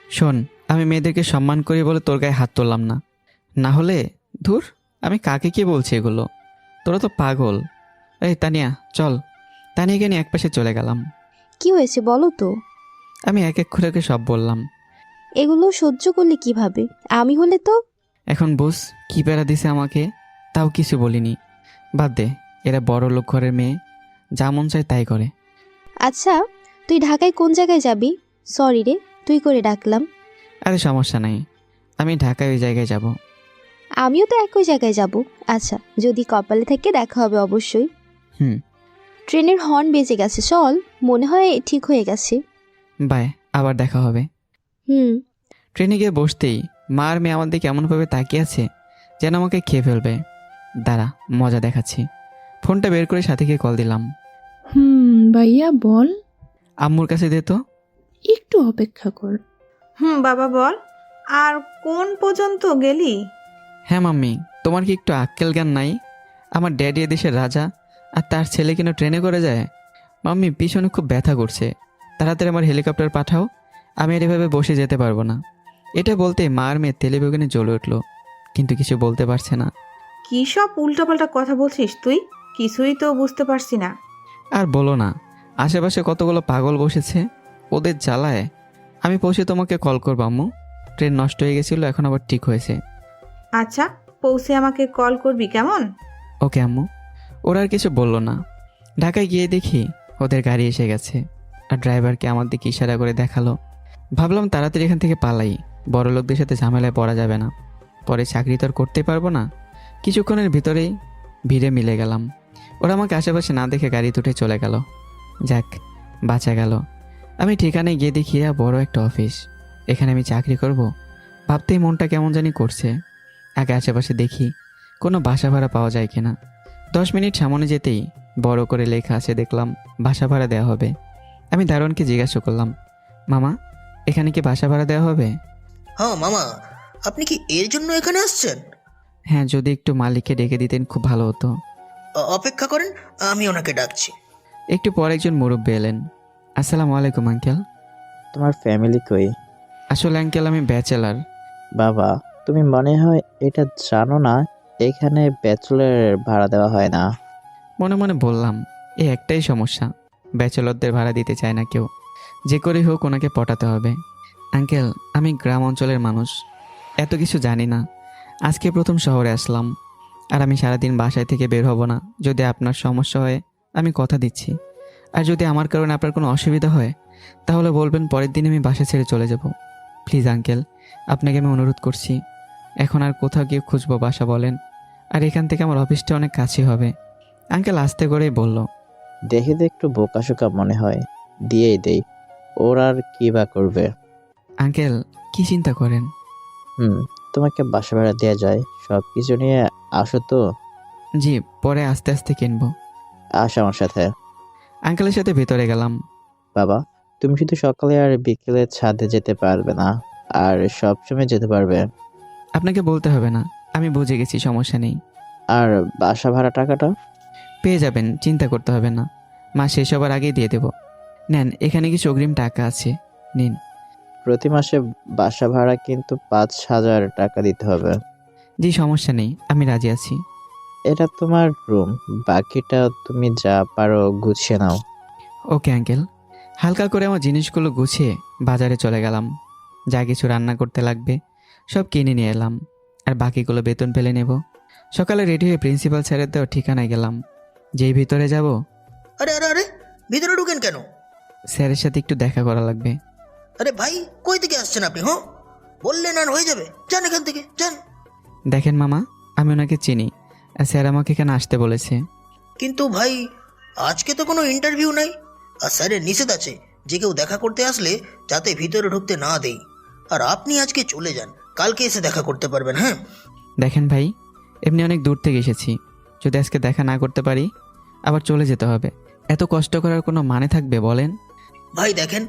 শোন, আমি মেয়েদেরকে সম্মান করি বলে তোর গায়ে হাত তুললাম না। না হলে ধুর, আমি কাকে কি বলছি এগুলো? তোরা তো পাগল। এই তানিয়া চল। তানিয়াকে নিয়ে একপাশে চলে গেলাম। কি হয়েছে বলো তো। আমি এক এক করে ওকে সব বললাম। এগুলো সহ্য করলে কিভাবে? আমি হলে তো। এখন বুঝ কি প্যারা দিছে আমাকে, তাও কিছু বলিনি। বাদ দে, এরা বড় লোক ঘরের মেয়ে, যা মন চায় তাই করে। আচ্ছা, তুই ঢাকায় কোন জায়গায় যাবি? সরি রে, তুই করে ডাকলাম। আরে সমস্যা নাই, আমি ঢাকায় ওই জায়গায় যাব। আমিও তো একই জায়গায় যাব। আচ্ছা, যদি কপালে থেকে দেখা হবে অবশ্যই। হুম। ট্রেনের হর্ন বেজে গেছে, চল, মনে হয় ঠিক হয়ে গেছে। বাই, আবার দেখা হবে। ট্রেনে গিয়ে বসতেই মা আর মেয়ে আমার দিকে এমনভাবে তাকিয়ে আছে যেন আমাকে খেয়ে ফেলবে। দাঁড়া, মজা দেখাচ্ছি। ফোনটা বের করে সাথীকে কল দিলাম। ভাইয়া বল। আম্মুর কাছে দে তো। একটু অপেক্ষা কর। বাবা বল, আর কোন পর্যন্ত গেলি? হ্যাঁ মাম্মি, তোমার কি একটু আক্কেল জ্ঞান নাই? আমার ড্যাডি এদেশের রাজা, আর তার ছেলে কিনা ট্রেনে করে যায়। মাম্মি, পিছনে খুব ব্যথা করছে, তাড়াতাড়ি আমার হেলিকপ্টার পাঠাও, আমি আর এভাবে বসে যেতে পারবো না। এটা বলতে মার মেয়ে তেলে বেগুনে জ্বলে উঠলো, কিন্তু কিছু বলতে পারছে না। কি সব উল্টোপাল্টা কথা বলছিস তুই? কিছুই তো বুঝতে পারছি না। আর বলো না, আশেপাশে কতগুলো পাগল বসেছে, ওদের জ্বালায়। আমি পৌঁছে তোমাকে কল করবো আম্মু। ট্রেন নষ্ট হয়ে গেছিলো, এখন আবার ঠিক হয়েছে। আচ্ছা, পৌঁছে আমাকে কল করবি কেমন? ওকে আম্মু। ওরা আর কিছু বললো না। ঢাকায় গিয়ে দেখি ওদের গাড়ি এসে গেছে, আর ড্রাইভারকে আমার দিকে ইশারা করে দেখালো। ভাবলাম তাড়াতাড়ি এখান থেকে পালাই, বড় লোকদের সাথে ঝামেলায় পড়া যাবে না, পরে চাকরি তো আর করতেই পারবো না। কিছুক্ষণের ভিতরেই ভিড়ে মিলে গেলাম। ওরা আমাকে আশেপাশে না দেখে গাড়ি তুটে চলে গেল। যাক, বাঁচা গেল। আমি ঠিকানায় গিয়ে দেখি বড় একটা অফিস, এখানে আমি চাকরি করব। ভাবতেই মনটা কেমন জানি করছে। আগে আশেপাশে দেখি কোনো বাসা ভাড়া পাওয়া যায় কিনা। 10 মিনিট সামনে যেতেই বড় করে লেখা আছে, দেখলাম বাসা ভাড়া দেওয়া হবে। আমি দারোয়ানকে জিজ্ঞাসা করলাম, মামা এখানে কি বাসা ভাড়া দেওয়া হবে? হ্যাঁ মামা, আপনি কি এর জন্য এখানে আসছেন? হ্যাঁ, যদি একটু মালিককে ডেকে দিতেন খুব ভালো হতো। অপেক্ষা করেন, আমি ওনাকে ডাকছি। একটু পর একজন মুরব্বী এলেন। আসসালামু আলাইকুম আঙ্কেল। তোমার ফ্যামিলি কই? আসলে আঙ্কেল আমি ব্যাচেলার। বাবা, তুমি মনে হয় এটা জানো না, এখানে ব্যাচেলর ভাড়া দেওয়া হয় না। মনে মনে বললাম, এই একটাই সমস্যা, ব্যাচেলরদের ভাড়া দিতে চায় না কেউ। যে করেই হোক ওনাকে পটাতে হবে। আঙ্কেল, আমি গ্রাম অঞ্চলের মানুষ, এত কিছু জানি না। আজকে প্রথম শহরে আসলাম, আর আমি সারাদিন বাসায় থেকে বের হব না। যদি আপনার সমস্যা হয় আমি কথা দিচ্ছি, আর যদি আমার কারণে আপনার কোনো অসুবিধা হয় তাহলে বলবেন, পরের দিন আমি বাসা ছেড়ে চলে যাব। প্লিজ আঙ্কেল, আপনাকে আমি অনুরোধ করছি। এখন আর কোথাও গিয়ে খুঁজবো বাসা বলেন? আর এখান থেকে আমার অফিসটা অনেক কাছে হবে। আঙ্কেল আস্তে করেই বলল, দেখে তো একটু বোকাশোকা মনে হয়, দিয়েই দেই, ওর আর কি বা করবে। আঙ্কেল কি চিন্তা করেন? তোমাকে বাসা ভাড়া দেওয়া যায়, সব কিছু নিয়ে আসো তো। জি, পরে আস্তে আস্তে কিনবো। আস আমার সাথে। আঙ্কেলের সাথে ভেতরে গেলাম। বাবা, তুমি শুধু সকালে আর বিকেলে ছাদে যেতে পারবে না, আর সবসময় যেতে পারবে। আপনাকে বলতে হবে না, আমি বুঝে গেছি, সমস্যা নেই। আর বাসা ভাড়া টাকাটা? পেয়ে যাবেন, চিন্তা করতে হবে না। মাস শেষ হবার আগেই দিয়ে দেব। নেন, এখানে কিছু অগ্রিম টাকা আছে, নিন। প্রতি মাসে বাসা ভাড়া কিন্তু 5,000 টাকা দিতে হবে। জি, সমস্যা নেই, আমি রাজি আছি। এটা তোমার রুম, বাকিটা তুমি যা পারো গুছিয়ে নাও। Okay uncle. হালকা করে আমার জিনিসগুলো গুছিয়ে বাজারে চলে গেলাম। যা কিছু রান্না করতে লাগবে সব কিনে নিয়ে এলাম, আর বাকিগুলো বেতন পেলে নেব। সকালে রেডি হয়ে প্রিন্সিপাল স্যারের দেওয়া ঠিকানায় গেলাম। যেই ভিতরে যাব, আরে আরে আরে, ভিতরে ঢুকেন কেন? স্যারের সাথে একটু দেখা করা লাগবে। আরে ভাই, কই থেকে আসছেন আপনি? হ্যাঁ, বললেন আর হয়ে যাবে। যান এখান থেকে, যান। দেখেন মামা, আমি ওনাকে চিনি, আর স্যার আমাকে এখানে আসতে বলেছে। কিন্তু ভাই, আজকে তো কোনো ইন্টারভিউ নাই, আর স্যারের নিষেধ আছে যে কেউ দেখা করতে আসলে যাতে ভিতরে ঢুকতে না দেই। আর আপনি আজকে চলে যান, কালকে এসে দেখা করতে পারবেন। হ্যাঁ, দেখেন ভাই, এমনি অনেক দূর থেকে এসেছি, যদি আজকে দেখা না করতে পারি আবার চলে যেতে হবে। এত কষ্ট করার কোনো মানে থাকবে বলেন? ভাই দেখেন,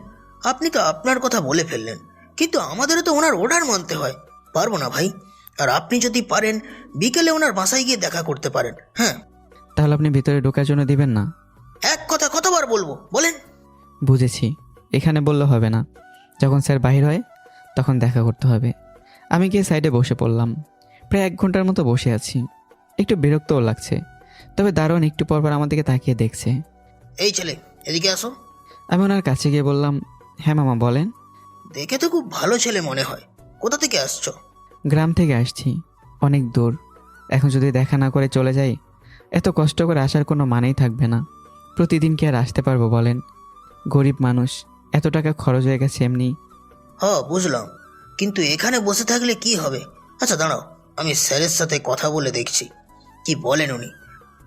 আপনি তো আপনার কথা বলে ফেললেন, কিন্তু আমাদেরও তো ওনার অর্ডার মানতে হয়। পারবো না ভাই। আর আপনি যদি পারেন বিকেলে ওনার বাসায় গিয়ে দেখা করতে পারেন। হ্যাঁ, তাহলে আপনি ভিতরে ঢোকার জন্য দিবেন না? এক কথা কতবার বলবো বলেন? বুঝেছি, এখানে বললে হবে না, যখন স্যার বাহির হয় তখন দেখা করতে হবে। আমি গিয়ে সাইডে বসে পড়লাম। প্রায় 1 ঘন্টার মতো বসে আছি। একটু বিরক্তও লাগছে, তবে দারুণ একটু পরপর আমার দিকে তাকিয়ে দেখছে। এই ছেলে, এদিকে আসো। আমি ওনার কাছে গিয়ে বললাম, হ্যাঁ মামা বলেন। দেখে তো খুব ভালো ছেলে মনে হয়। কোথা থেকে আসছো? গ্রাম থেকে আসছি, অনেক দূর। এখন যদি দেখা না করে চলে যাই, এত কষ্ট করে আসার কোনো মানেই থাকবে না। প্রতিদিন কি আর আসতে পারবো বলেন? গরিব মানুষ, এত টাকা খরচ হয়ে গেছে এমনি। হ্যাঁ বুঝলাম, কিন্তু এখানে বসে থাকলে কি হবে? আচ্ছা দাঁড়াও, আমি স্যারের সাথে কথা বলে দেখছি কি বলেন উনি।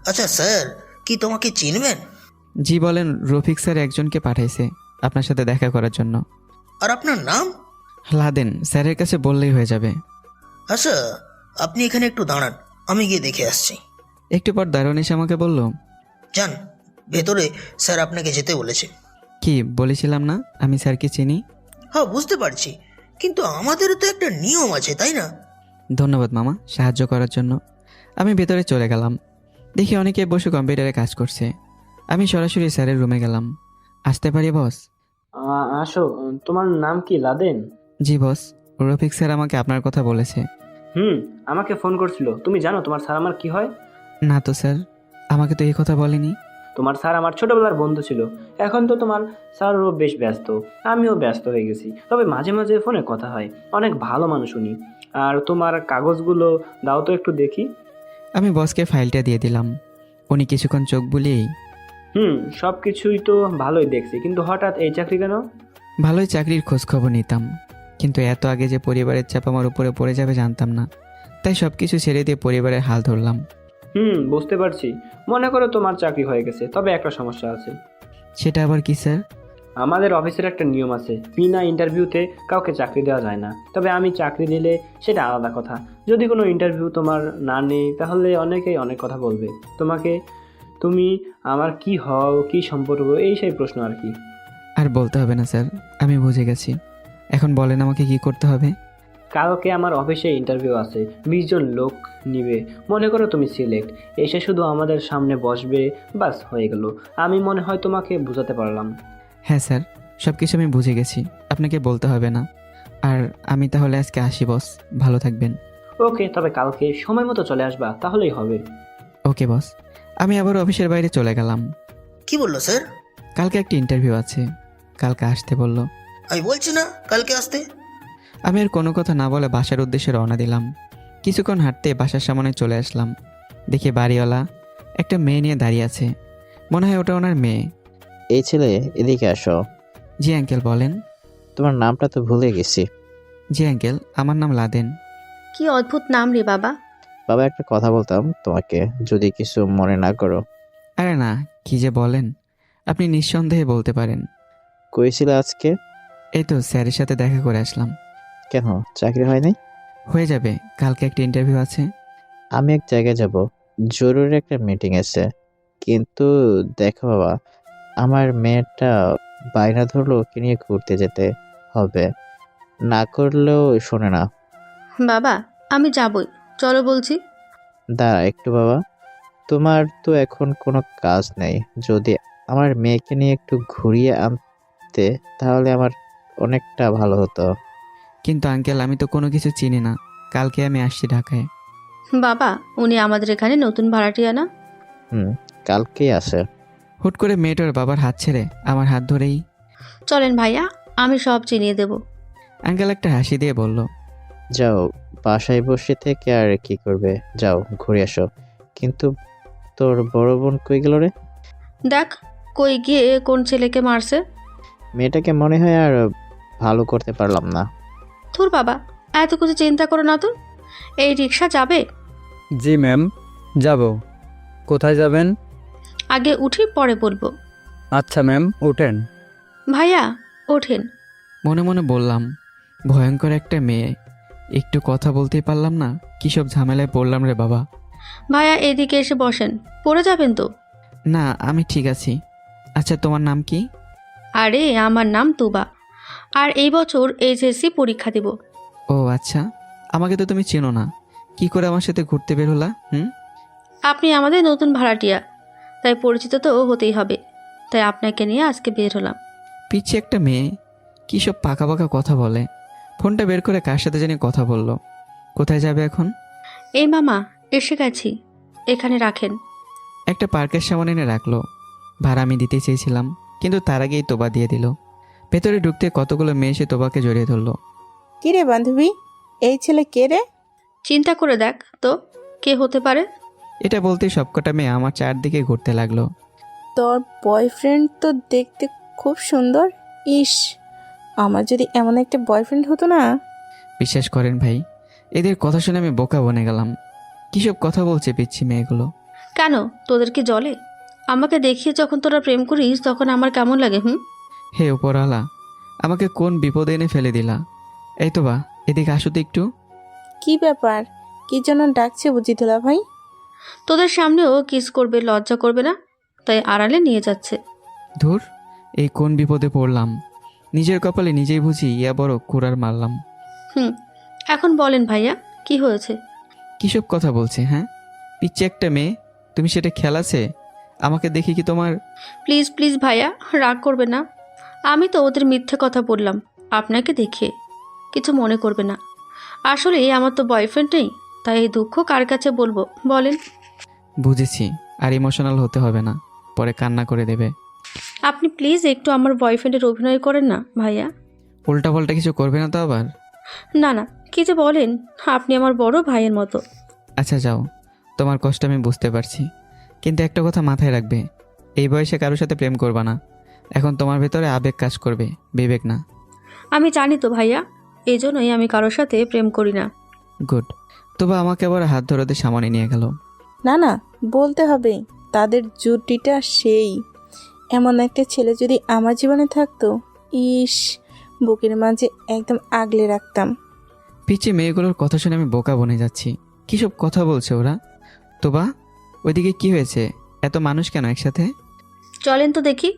আচ্ছা স্যার, কি তোমাকে চিনবেন? জি বলেন, রফিক স্যার একজনকে পাঠাইছে আপনার সাথে দেখা করার জন্য। আর আপনার নাম? লাদেন, স্যারের কাছে বললেই হয়ে যাবে। আচ্ছা, আপনি এখানে একটু দাঁড়ান, আমি গিয়ে দেখে আসছি। একটু পর দারুণ এসে আমাকে বলল, যান ভেতরে, স্যার আপনাকে যেতে বলেছে। কি বলেছিলাম না আমি স্যারকে চিনি? হ্যাঁ বুঝতে পারছি, কিন্তু আমাদেরও তো একটা নিয়ম আছে, তাই না? ধন্যবাদ মামা সাহায্য করার জন্য। আমি ভেতরে চলে গেলাম। দেখি অনেকে বসে কম্পিউটারে কাজ করছে। আমি সরাসরি স্যারের রুমে গেলাম। আসতে পারি বস? আসো। তোমার নাম কি লাদেন? জি বস, রফিক স্যার আমাকে আপনার কথা বলেছে। আমাকে ফোন করছিল। তুমি জানো তোমার স্যার আমার কি হয়? না তো স্যার, আমাকে তো এই কথা বলেনি। তোমার স্যার আমার ছোটবেলার বন্ধু ছিল। এখন তো তোমার স্যারও বেশ ব্যস্ত, আমিও ব্যস্ত হয়ে গেছি, তবে মাঝে মাঝে ফোনে কথা হয়। অনেক ভালো মানুষ উনি। আর তোমার কাগজগুলো দাও তো একটু দেখি। আমি বসকে ফাইলটা দিয়ে দিলাম। উনি কিছুক্ষণ চোখ বুলিয়েই, সব কিছুই তো ভালোই দেখছি, কিন্তু হঠাৎ এই চাকরি কেন? ভালোই চাকরির খোঁজ খবর নিতাম, কিন্তু এত আগে যে পরিবারের চাপ আমার উপরে পড়ে যাবে জানতাম না। তাই সব কিছু ছেড়ে দিয়ে পরিবারের হাল ধরলাম। বুঝতে পারছি। মনে করো তোমার চাকরি হয়ে গেছে, তবে একটা সমস্যা আছে। সেটা আবার কি স্যার? আমাদের অফিসের একটা নিয়ম আছে, বিনা ইন্টারভিউতে কাউকে চাকরি দেওয়া যায় না। তবে আমি চাকরি দিলে সেটা আলাদা কথা। যদি কোনো ইন্টারভিউ তোমার না নেই, তাহলে অনেকেই অনেক কথা বলবে তোমাকে। তুমি আমার কি হও, কি সম্পর্ক, এই সেই প্রশ্ন আর কি। আর বলতে হবে না স্যার, আমি বুঝে গেছি। এখন বলেন আমাকে কি করতে হবে? কালকে আমার অফিসে ইন্টারভিউ আছে, 20 জন লোক নিবে। মনে করো তুমি সিলেক্ট, এসে শুধু আমাদের সামনে বসবে, বাস হয়ে গেল। আমি মনে হয় তোমাকে বোঝাতে পারলাম। হ্যাঁ স্যার, সব কিছু আমি বুঝে গেছি, আপনাকে বলতে হবে না। আর আমি তাহলে আজকে আসি বস, ভালো থাকবেন। ওকে, তবে কালকে সময় মতো চলে আসবা, তাহলেই হবে। ওকে বস। আমি আবার অফিসের বাইরে চলে গেলাম। কি বললো স্যার? কালকে একটা ইন্টারভিউ আছে, কালকে আসতে বলল। আমি বলছি না কালকে আসতে। আমি আর কোনো কথা না বলে বাসার উদ্দেশ্যে রওনা দিলাম। কিছুক্ষণ হাঁটতে বাসার সামনে চলে আসলাম। দেখি বাড়িওয়ালা একটা মেয়ে নিয়ে দাঁড়িয়ে আছে, মনে হয় ওটা ওনার মেয়ে। এই ছেলে, এদিকে আসো। জি আঙ্কেল বলেন। তোমার নামটা তো ভুলে গেছি। জি আঙ্কেল, আমার নাম লাদেন। কি অদ্ভুত নাম রে বাবা। বাবা, একটা কথা বলতাম তোমাকে, যদি কিছু মনে না করো। আরে না, কি যে বলেন, আপনি নিঃসন্দেহে বলতে পারেন। কইছিলে আজকে? এই তো স্যারের সাথে দেখা করে আসলাম। কেন, চাকরি হয়নি? হয়ে যাবে, কালকে একটা ইন্টারভিউ আছে। আমি এক জায়গায় যাব, জরুরি একটা মিটিং আছে। কিন্তু দেখো বাবা, আমার মেয়েটা বায়না ধরলো ওকে নিয়ে ঘুরতে যেতে হবে, না করলেও শোনে না। বাবা আমি যাবই, চলো বলছি। দাঁড়া একটু বাবা, তোমার তো এখন কোনো কাজ নেই। যদি আমার মেয়েকে নিয়ে একটু ঘুরিয়ে আনতে তাহলে আমার অনেকটা ভালো হতো। কিন্তু আঙ্কেল, আমি তো কোনো কিছু চিনি না। কালকে আমি আসছি ঢাকায়। বাবা উনি আমাদের এখানে নতুন ভাড়াটিয়া না? কালকেই আসে। হুট করে মেয়েটার বাবার হাত ছেড়ে আমার হাত ধরেই চলেন ভাইয়া, আমি সব চিনিয়ে দেব। আঙ্কেল একটা হাসি দিয়ে বলল, যাও, বাসায় বসে থেকে আর কি করবে, যাও ঘুরে আসো। কিন্তু তোর বড় বোন কই গেল রে? দেখ কই গিয়ে কোন ছেলেকে মারছে। মেয়েটাকে মনে হয় আর ভালো করতে পারলাম না। তোর বাবা এত কিছু চিন্তা করো না তো। এই রিক্সা যাবে? জি ম্যাম, যাব। কোথায় যাবেন? আগে উঠি পরে বলবো। আচ্ছা ম্যাম, ওঠেন। ভাইয়া ওঠেন। মনে মনে বললাম, ভয়ঙ্কর একটা মেয়ে, একটু কথা বলতেই পারলাম না। কী সব ঝামেলায় পড়লাম রে বাবা। ভাইয়া এদিকে এসে বসেন, পড়ে যাবেন তো। না, আমি ঠিক আছি। আচ্ছা, তোমার নাম কি? আরে আমার নাম তুবা, আর এই বছর এইচএসসি পরীক্ষা দিব। ও আচ্ছা, আমাকে তো তুমি চেনো না, কি করে আমার সাথে ঘুরতে বের হলা? আপনি আমাদের নতুন ভাড়াটিয়া, তাই পরিচিত তো হতেই হবে। তাই আপনাকে নিয়ে আজকে বের হলাম। পিছিয়ে একটা মেয়ে কী সব পাকা পাকা কথা বলে। ফোনটা বের করে কার সাথে জানি কথা বলল। কোথায় যাবে এখন? এই মামা এসে গেছি, এখানে রাখেন। একটা পার্কের সামনে এনে রাখলো। ভাড়া আমি দিতে চেয়েছিলাম, কিন্তু তার আগেই তোবা দিয়ে দিল। ভেতরে ঢুকতে কতগুলো মেয়ে এসে তোবাকে জড়িয়ে ধরলো। কি রে বান্ধবী, এই ছেলে কে রে? চিন্তা করে দেখ তো কে হতে পারে। এটা বলতে সবকটা মেয়ে আমার চারদিকে ঘুরতে লাগলো। তোর বয়ফ্রেন্ড তো দেখতে খুব সুন্দর। ইস, আমার যদি এমন একটা বয়ফ্রেন্ড হতো না। বিশ্বাস করেন ভাই, এদের কথা শুনে আমি বোকা বনে গেলাম। কী সব কথা বলছে পিচ্ছি মেয়েগুলো। কেন তোদের কি জলে? আমাকে দেখিয়ে যখন তোরা প্রেম করিস তখন আমার কেমন লাগে? হে উপরওয়ালা, আমাকে কোন বিপদে এনে ফেলে দিলা। এই তো বা, এদিকে আসো তো একটু। কি ব্যাপার, কি জন্য ডাকছে বুঝি তোলা ভাই? তোদের সামনেও কিস করবে, লজ্জা করবে না, তাই আড়ালে নিয়ে যাচ্ছে। ধুর, এই কোন বিপদে পড়লাম। নিজের কপালে নিজেই বুঝি ইয়া বড় কুড়ার মারলাম। এখন বলেন ভাইয়া কি হয়েছে? কী সব কথা বলছে? হ্যাঁ, পিচ্ছি একটা মেয়ে, তুমি সেটা খেলাছে। আমাকে দেখি কি তোমার? প্লিজ প্লিজ ভাইয়া, রাগ করবে না। আমি তো ওদের মিথ্যে কথা বললাম আপনাকে দেখে, কিছু মনে করবে না। আসলে আমার তো বয়ফ্রেন্ড নেই, তাই এই দুঃখ কার কাছে বলবো বলেন? বুঝেছি, আর ইমোশনাল হতে হবে না, পরে কান্না করে দেবে। আপনি প্লিজ একটু আমার বয়ফ্রেন্ডের অভিনয় করেন না ভাইয়া। উল্টা পাল্টা কিছু করবে না তো আবার? না না, কি যে বলেন, আপনি আমার বড় ভাইয়ের মতো। আচ্ছা যাও, তোমার কষ্ট আমি বুঝতে পারছি, কিন্তু একটা কথা মাথায় রাখবে, এই বয়সে কারোর সাথে প্রেম করবা না। এখন তোমার ভেতরে আবেগ কাজ করবে, বিবেক না। আমি জানি তো ভাইয়া, এই জন্যই আমি কারোর সাথে প্রেম করি না। গুড। তবে আমাকে আবার হাত ধরতে সামনে নিয়ে গেল। না না, বলতে হবে, তাদের জুটিটা সেই। এমন একটা ছেলে যদি আমার জীবনে থাকতো, ইস, বুকের মাঝে একদম আগলে রাখতাম। পিছিয়ে মেয়েগুলোর কথা শুনে আমি বোকা বনে যাচ্ছি। কী সব কথা বলছে ওরা? তোবা, ওইদিকে কি হয়েছে? এত মানুষ কেন একসাথে? চলেন তো দেখি।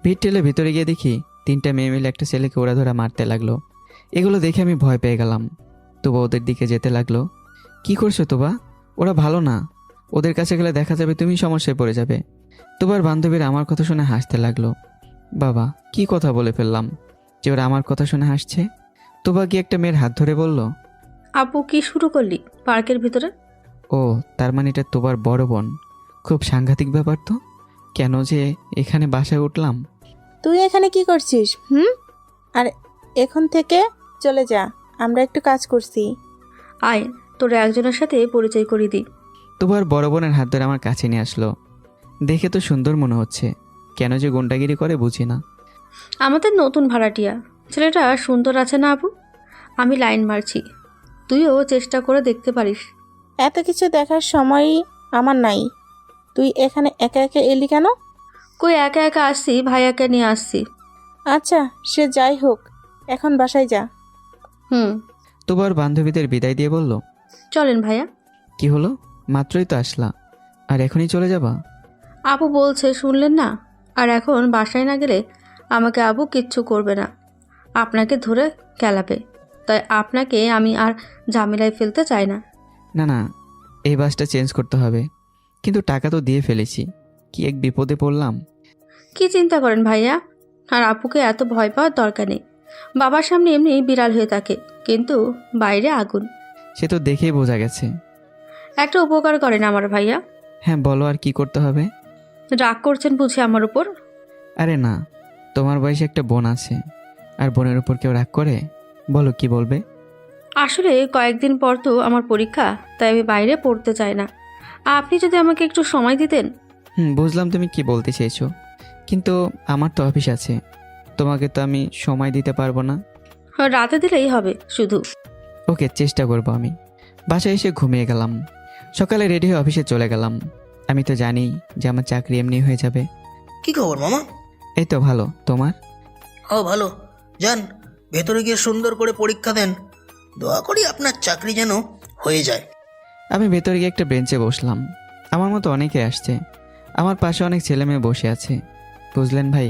ভিড় ঠেলে ভিতরে গিয়ে দেখি 3টা মেয়ে মিলে একটা ছেলেকে ওরা ধরা মারতে লাগলো। এগুলো দেখে আমি ভয় পেয়ে গেলাম। তোবা ওদের দিকে যেতে লাগলো। কি করছো তোবা? ওরা ভালো না, ওদের কাছে গেলে দেখা যাবে তুমি সমস্যায় পড়ে যাবে। তোবার বান্ধবীরা আমার কথা শুনে হাসতে লাগলো। বাবা, কি কথা বলে ফেললাম যে ওরা আমার কথা শুনে হাসছে? তোবা কি একটা মেয়ের হাত ধরে বলল। আপু কি শুরু করলি পার্কের ভিতরে? ও, তার মানে এটা তোবার বড় বোন। খুব সাংঘাতিক ব্যাপার তো। কেন যে এখানে বাসায় উঠলাম। তুই এখানে কি করছিস? আর এখন থেকে চলে যা, আমরা একটু কাজ করছি। আয় তোরা একজনের সাথে পরিচয় করিয়ে দিই। তোবার বড় বোনের হাত ধরে আমার কাছে নিয়ে আসলো। দেখে তো সুন্দর মনে হচ্ছে, কেন যে গুন্ডাগিরি করে বুঝি না। আমাদের নতুন ভাড়াটিয়া ছেলেটা সুন্দর আছে না আপু? আমি লাইন মারছি, তুইও চেষ্টা করে দেখতে পারিস। এত কিছু দেখার সময়ই আমার নাই। তুই এখানে একা একা এলি কেন? কই একা একা আসছি, ভাইয়াকে নিয়ে আসছি। আচ্ছা সে যাই হোক, এখন বাসায় যা। তোবার বান্ধবীদের বিদায় দিয়ে বলল, চলেন ভাইয়া। কি হলো? মাত্রই তো আসলা, আর এখনই চলে যাবা? আপু বলছে, শুনলেন না? আর এখন বাসায় না গেলে আমাকে আবু কিচ্ছু করবে না, আপনাকে ধরে খেলাবে। তাই আপনাকে আমি আর ঝামেলায় ফেলতে চাই না। না না, এই বাসটা চেঞ্জ করতে হবে, কিন্তু টাকা তো দিয়ে ফেলেছি, কি এক বিপদে পড়লাম। কি চিন্তা করেন ভাইয়া? আর আপুকে এত ভয় পাওয়ার দরকার নেই। বাবার সামনে এমনি বিড়াল হয়ে থাকে, কিন্তু বাইরে আগুন। সে তো দেখেই বোঝা গেছে। একটা উপকার করেন আমার ভাইয়া। হ্যাঁ বলো, আর কি করতে হবে? রাগ করছেন বুঝি আমার উপর? আরে না, তোমার বয়সে একটা বোন আছে, আর বোনের উপর কেউ রাগ করে? বলো কি বলবে। আসলে কয়েকদিন পর তো আমার পরীক্ষা, তাই আমি বাইরে পড়তে চাই না। আপনি যদি আমাকে একটু সময় দিতেন। বুঝলাম তুমি কি বলতে চেয়েছো, কিন্তু আমার তো অফিস আছে, তোমাকে তো আমি সময় দিতে পারবো না। রাতে দিলেই হবে শুধু। ওকে, চেষ্টা করবো আমি। বাসায় এসে ঘুমিয়ে গেলাম। সকালে রেডি হয়ে অফিসে চলে গেলাম। আমি তো জানি যে আমার চাকরি এমনি হয়ে যাবে। কি খবর মামা? এই তো ভালো, তোমার? ও ভালো। যান, ভেতরে গিয়ে সুন্দর করে পরীক্ষা দেন। দোয়া করি আপনার চাকরি যেন হয়ে যায়। আমি ভেতরে গিয়ে একটা বেঞ্চে বসলাম। আমার মতো অনেকে আসছে, আমার পাশে অনেক ছেলে মেয়ে বসে আছে। বুঝলেন ভাই,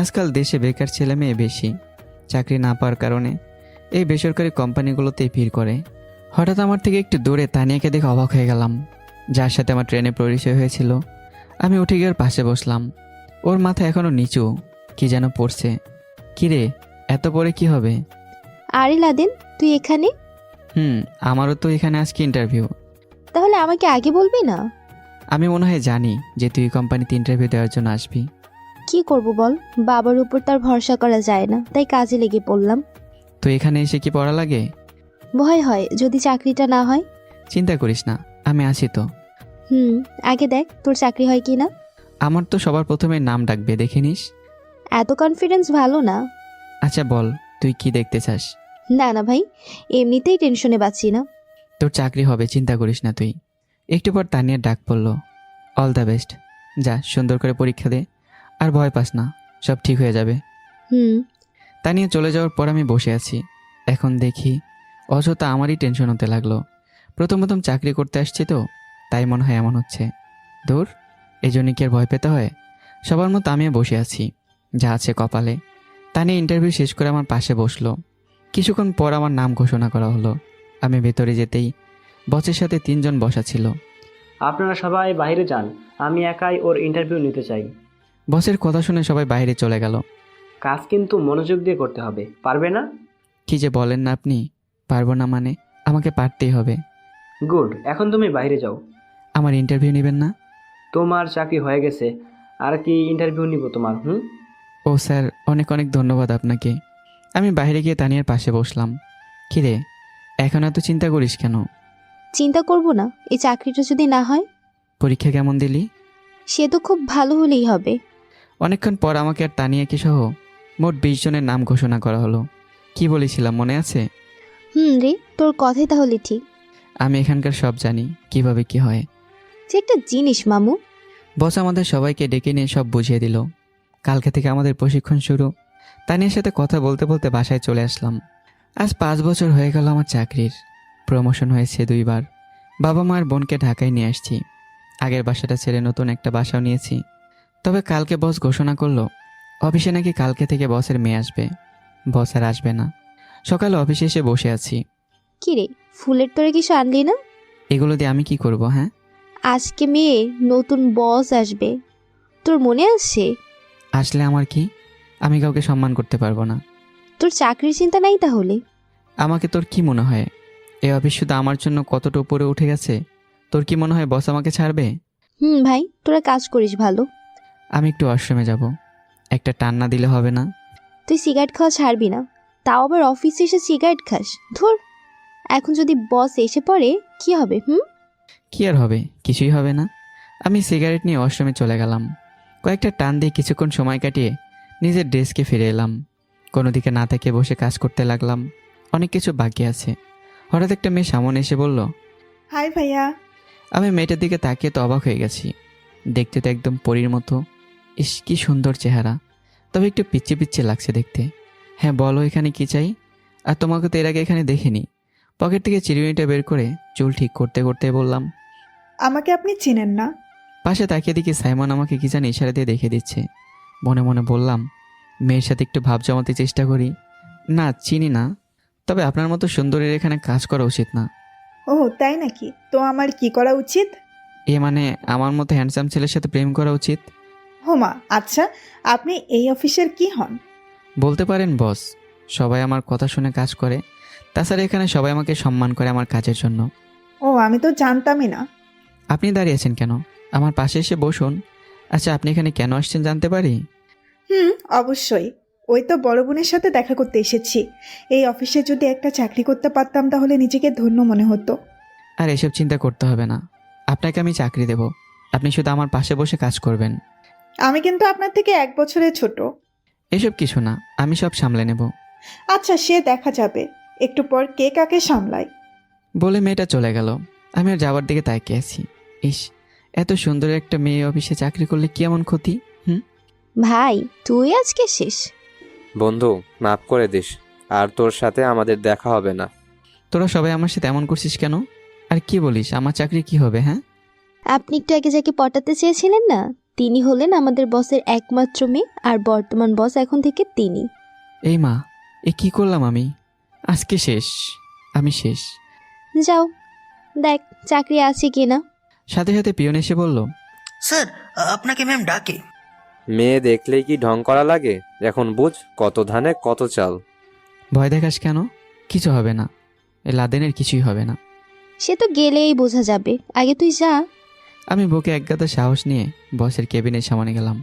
আজকাল দেশে বেকার ছেলে মেয়ে বেশি। চাকরি না পাওয়ার কারণে এই বেসরকারি কোম্পানিগুলোতেই ভিড় করে। হঠাৎ আমার থেকে একটু দূরে তানিয়াকে দেখে অবাক হয়ে গেলাম, যার সাথে আমার ট্রেনে পরিচয় হয়েছিল। আমি উঠে গিয়ে ওর পাশে বসলাম। ওর মাথা এখনো নিচু, কি যেন পড়ছে। কিরে, এত পরে কি হবে? আরে লাদেন, তুই এখানে? আমারও তো এখানে আজকে ইন্টারভিউ। তাহলে আমাকে আগে বলবি না? আমি মনে হয় জানি যে তুই কোম্পানিতে ইন্টারভিউ দেওয়ার জন্য আসবি। কি করব বল, বাবার উপর তার ভরসা করা যায় না, তাই কাজে লেগে পড়লাম। তো এখানে এসে কি পড়া লাগে? ভয় হয় যদি চাকরিটা না হয়। চিন্তা করিস না, আমি আছি তো। আগে দেখ তোর চাকরি হয় কি না। আমার তো সবার প্রথমে নাম ডাকবে, দেখে নিস। এত কনফিডেন্স ভালো না। আচ্ছা বল, তুই কি দেখতে চাস? না না ভাই, এমনিতেই টেনশনে বাঁচি না। তোর চাকরি হবে, চিন্তা করিস না তুই। একটু পর তানিয়ার ডাক পড়লো। অল দ্য বেস্ট, যা সুন্দর করে পরীক্ষা দে, আর ভয় পাস না, সব ঠিক হয়ে যাবে। তানিয়া চলে যাওয়ার পর আমি বসে আছি। এখন দেখি অযথা আমারই টেনশন হতে লাগলো। প্রথম প্রথম চাকরি করতে আসছি তো, তাই মনে হয় এমন হচ্ছে। দূর, এই জন্য কি আর ভয় পেতে হয়? সবার মতো আমিও বসে আছি, যা আছে কপালে। তানিয়া ইন্টারভিউ শেষ করে আমার পাশে বসলো। কিছুক্ষণ পর আমার নাম ঘোষণা করা হলো। আমি ভেতরে যেতেই বসের সাথে 3 জন বসা ছিল। আপনারা সবাই বাইরে যান, আমি একাই ওর ইন্টারভিউ নিতে চাই। বসের কথা শুনে সবাই বাইরে চলে গেল। কাজ কিন্তু মনোযোগ দিয়ে করতে হবে, পারবে না? কি যে বলেন না আপনি, পারবো না মানে? আমাকে পারতেই হবে। গুড, এখন তুমি বাইরে যাও। আমার ইন্টারভিউ নেবেন না? তোমার চাকরি হয়ে গেছে, আর কি ইন্টারভিউ নিব তোমার? ও স্যার, অনেক অনেক ধন্যবাদ আপনাকে। আমি বাইরে গিয়ে তানিয়ার পাশে বসলাম। কিরে, এখন এত চিন্তা করিস কেন? চিন্তা করব না, এই চাকরিটা যদি না হয়। পরীক্ষা কেমন দিলি? সে তো খুব ভালো হলেই হবে। অনেকক্ষণ পর আমাকে আর তানিয়াকে সহ মোট 20 জনের নাম ঘোষণা করা হলো। কি বলেছিলাম মনে আছে? রে, তোর কথাই তাহলে ঠিক। আমি এখানকার সব জানি, কিভাবে কি হয়। যে একটা জিনিস মামু। বস আমাদের সবাইকে ডেকে নিয়ে সব বুঝিয়ে দিল। কালকে থেকে আমাদের প্রশিক্ষণ শুরু। তানিয়ার সাথে কথা বলতে বলতে বাসায় চলে আসলাম। আজ 5 বছর হয়ে গেল আমার চাকরির। প্রমোশন হয়েছে 2 বার। বাবা মা আর বোনকে ঢাকায় নিয়ে আসছি। আগের বাসাটা ছেড়ে নতুন একটা বাসাও নিয়েছি। তবে কালকে বস ঘোষণা করলো অফিসে নাকি কালকে থেকে বসের মেয়ে আসবে। বস আর আসবে না। সকালে অফিসে এসে বসে আছি। কি রে, ফুলের তোরে কিছু আনলি না? এগুলো দিয়ে আমি কি করব? হ্যাঁ, আজকে মেয়ে নতুন বস আসবে, তোর মনে আছে? আসলে আমার কি? আমি কাউকে সম্মান করতে পারবো না। তোর চাকরির চিন্তা নাই তাহলে? আমাকে তোর কি মনে হয় এই অফিস শুধু আমার জন্য কতটা উপরে উঠে গেছে? তোর কি মনে হয় বস আমাকে ছাড়বে? ভাই, তোরা কাজ করিস ভালো। আমি একটু ওয়াশরুমে যাব, একটা টান না দিলে হবে না? তুই সিগারেট খাওয়া ছাড়বি না, তাও আবার অফিসে এসে সিগারেট খাস? ধুর, এখন যদি বস এসে পড়ে কি হবে? কি আর হবে? কিছুই হবে না। আমি সিগারেট নিয়ে ওয়াশরুমে চলে গেলাম। কয়েকটা টান দিয়ে কিছুক্ষণ সময় কাটিয়ে নিজের ডেস্কে ফিরে এলাম। কোনো দিকে না থেকে বসে কাজ করতে লাগলাম। অনেক কিছু বাকি আছে। হঠাৎ একটা মেয়ে সামনে এসে বলল, হাই ভাইয়া। আমি মেয়েটার দিকে তাকিয়ে তো অবাক হয়ে গেছি। দেখতে তো একদম পরীর মতো। ইস, কি সুন্দর চেহারা, তবে একটু পিচ্ছি পিচ্ছি লাগছে দেখতে। হ্যাঁ বলো, এখানে কি চাই? আর তোমাকে তো এর আগে এখানে দেখিনি। পকেট থেকে চিরুনিটা বের করে চুল ঠিক করতে করতে বললাম, আমাকে আপনি চিনেন না? পাশে তাকিয়ে দেখি সাইমন আমাকে কি জানি ইশারা দিয়ে দেখে দিচ্ছে। মনে মনে বললাম, মেয়ের সাথে একটু ভাব জমাতে চেষ্টা করি। না, চিনি না, তবে আপনার মতো সুন্দরীর এখানে কাজ করা উচিত না। ও তাই নাকি? তো আমার কি করা উচিত? এ মানে আমার মতো হ্যান্ডসাম ছেলের সাথে প্রেম করা উচিত। হোমা, আচ্ছা আপনি এই অফিসের কি হন? বলতে পারেন বস। সবাই আমার কথা শুনে কাজ করে, তাছাড়া এখানে সবাই আমাকে সম্মান করে আমার কাজের জন্য। ও, আমি তো জানতামই না। আপনি দাঁড়িয়ে আছেন কেন? আমার পাশে এসে বসুন। আচ্ছা, আপনি এখানে কেন আসছেন জানতে পারি? অবশ্যই। ওই তো বড় বোনের সাথে দেখা করতে এসেছি। এই অফিসে যদি একটা চাকরি করতে পারতাম তাহলে নিজেকে ধন্য মনে হতো। আর এসব চিন্তা করতে হবে না, আপনাকে আমি চাকরি দেব। আপনি শুধু আমার পাশে বসে কাজ করবেন। আমি কিন্তু আপনার থেকে 1 বছরের ছোট। এসব কিছু না, আমি সব সামলে নেব। আচ্ছা, সে দেখা যাবে, একটু পর কে কাকে সামলায়। বলে মেয়েটা চলে গেল। আমি আর যাওয়ার দিকে তাকিয়ে আছি। ইস, এত সুন্দর একটা মেয়ে অফিসে চাকরি করলে কি এমন ক্ষতি? ভাই, তুই আজকে শেষ। বন্ধু, মাফ করে দিস, আর তোর সাথে আমাদের দেখা হবে না। তোরা সবাই আমার সাথে এমন করছিস কেন? আর কি বলিস, আমার চাকরি কি হবে? হ্যাঁ, আপনি একটু আগে যাকে পটাতে চেয়েছিলেন না, তিনি হলেন আমাদের বসের একমাত্র মেয়ে, আর বর্তমান বস এখন থেকে তিনি। এই মা, এ কি করলাম আমি? আজকে শেষ, আমি শেষ। যাও দেখ চাকরি আছে কিনা। সাথে সাথে পিয়ন এসে বলল, স্যার, আপনাকে ম্যাম ডাকে। মেয়ে দেখলেই কি ঢং করা লাগে? এখন বুঝ, কত ধানে কত চাল। ভয় দেখাস কেন? কিছু হবে না, এ লাদেনের কিছুই হবে না। সে তো গেলেই বোঝা যাবে, আগে তুই যা। আমি বুকে একগাদা সাহস নিয়ে বসের কেবিনের সামনে গেলাম।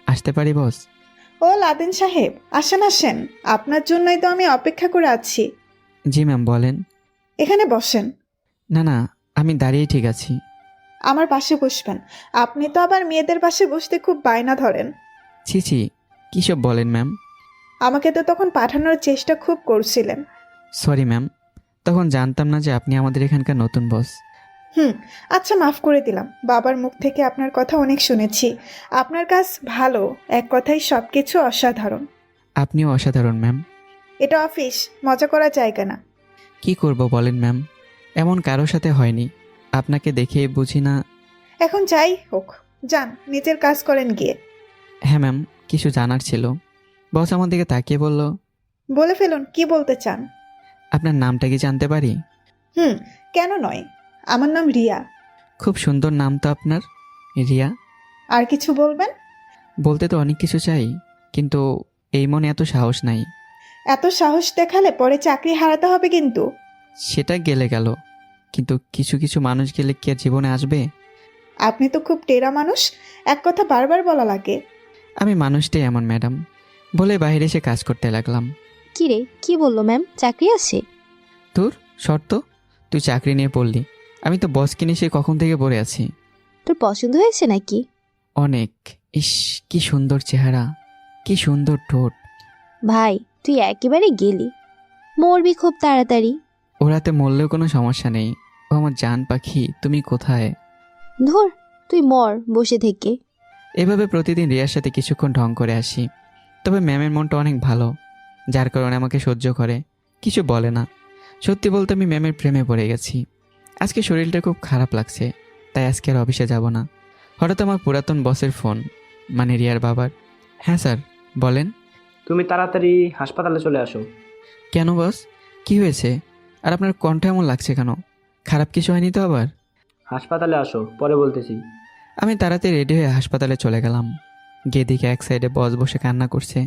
আসতে পারি বস? ও লাদেন সাহেব, আসেন আসেন, আপনার জন্যই তো আমি অপেক্ষা করে আছি। জি ম্যাম, বলেন। এখানে বসেন। না না, আমি দাঁড়িয়েই ঠিক আছি। আমার পাশে বসবেন। আপনি তো আবার মেয়েদের পাশে বসতে খুব বায়না ধরেন। ছি ছি, কী সব বলেন ম্যাম? আমাকে তো তখন পাঠানোর চেষ্টা খুব করছিলেন। সরি ম্যাম, তখন জানতাম না যে আপনি আমাদের এখানকার নতুন বস। আচ্ছা, মাফ করে দিলাম। বাবার মুখ থেকে আপনার কথা অনেক শুনেছি। আপনার কাজ ভালো, এক কথায় সব কিছু অসাধারণ। আপনিও অসাধারণ ম্যাম। এটা অফিস, মজা করার জায়গা না। কি করব বলেন ম্যাম, এমন কারোর সাথে হয়নি। আপনাকে দেখে বুঝি না। এখন যাই হোক, যান নিজের কাজ করেন গিয়ে। হ্যাঁ ম্যাম, কিছু জানার ছিল। বস আমার দিকে তাকিয়ে বলল, বলে ফেলুন, কি বলতে চান। আপনার নামটা কি জানতে পারি? কেন নয়, আমার নাম রিয়া। খুব সুন্দর নাম তো আপনার, রিয়া। আর কিছু বলবেন? বলতে তো অনেক কিছু চাই, কিন্তু এই মনে এত সাহস নাই। এত সাহস দেখালে পরে চাকরি হারাতে হবে কিন্তু। সেটা গেলে গেল, কিন্তু কিছু কিছু মানুষ গেলে কি আর জীবনে আসবে? আপনি তো খুব টেরা মানুষ, এক কথা বারবার বলা লাগে। আমি মানুষটাই এমন ম্যাডাম। বলে বাইরে এসে কাজ করতে লাগলাম। কি রে, কি বললো ম্যাম, চাকরি আছে? তোর শর্ত, তুই চাকরি নিয়ে পড়লি, আমি তো বস কিনে সে কখন থেকে পড়ে আছি। তোর পছন্দ হয়েছে নাকি? অনেক। ইস, কি সুন্দর চেহারা, কি সুন্দর ঠোঁট। ভাই, তুই একেবারে গেলি, মরবি খুব তাড়াতাড়ি। ওরাতে মরলেও কোনো সমস্যা নেই, ও আমার জান পাখি। তুমি কোথায়? ধর, তুই মর বসে থেকে। এভাবে প্রতিদিন রিয়ার সাথে কিছুক্ষণ ঢং করে আসি। তবে ম্যামের মনটা অনেক ভালো, যার কারণে আমাকে সহ্য করে, কিছু বলে না। সত্যি বলতে আমি ম্যামের প্রেমে পড়ে গেছি। আজকে শরীরটা খুব খারাপ লাগছে, তাই আজকে আর অফিসে যাব না। হঠাৎ আমার পুরাতন বসের ফোন, মানে রিয়ার বাবার। হ্যাঁ স্যার, বলেন। তুমি তাড়াতাড়ি হাসপাতালে চলে আসো। কেন বস, কি হয়েছে? আর আপনার কণ্ঠ এমন লাগছে কেন? খারাপ কিছু হয়নি তো আবার? হাসপাতালে আসো, পরে বলতেছি। আমি তাড়াতাড়ি রেডি হয়ে হাসপাতালে চলে গেলাম। গিয়ে দিকে এক সাইডে বস বসে কান্না করছে।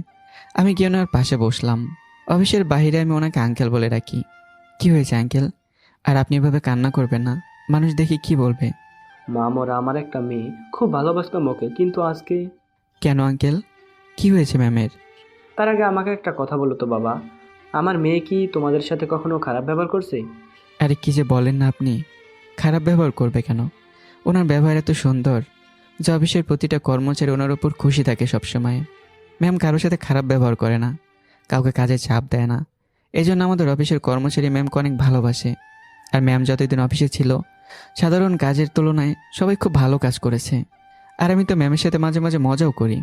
আমি গিয়ে ওনার পাশে বসলাম। অফিসের বাইরে আমি ওনাকে আঙ্কেল বলে রাখি। কি হয়েছে আঙ্কেল? আর আপনি এভাবে কান্না করবেন না, মানুষ দেখি কি বলবে। মামরা আমার একটা মেয়ে খুব ভালোবাসতাম ওকে, কিন্তু আজকে। কেন আঙ্কেল, কি হয়েছে ম্যামের? তার আগে আমাকে একটা কথা বলো তো বাবা, আমার মেয়ে কি তোমাদের সাথে কখনো খারাপ ব্যবহার করছে? আরে কি যে বলেন না আপনি, খারাপ ব্যবহার করবে কেন? ওনার ব্যবহার এত সুন্দর যে অফিসের প্রতিটা কর্মচারী ওনার উপর খুশি থাকে সবসময়। ম্যাম কারোর সাথে খারাপ ব্যবহার করে না, কাউকে কাজে চাপ দেয় না। এই জন্য আমাদের অফিসের কর্মচারী ম্যামকে অনেক ভালোবাসে। আর ম্যাম যতদিন অফিসে ছিল সাধারণ কাজের তুলনায় সবাই খুব ভালো কাজ করেছে। আর আমি তো ম্যামের সাথে মাঝে মাঝে মজাও করি,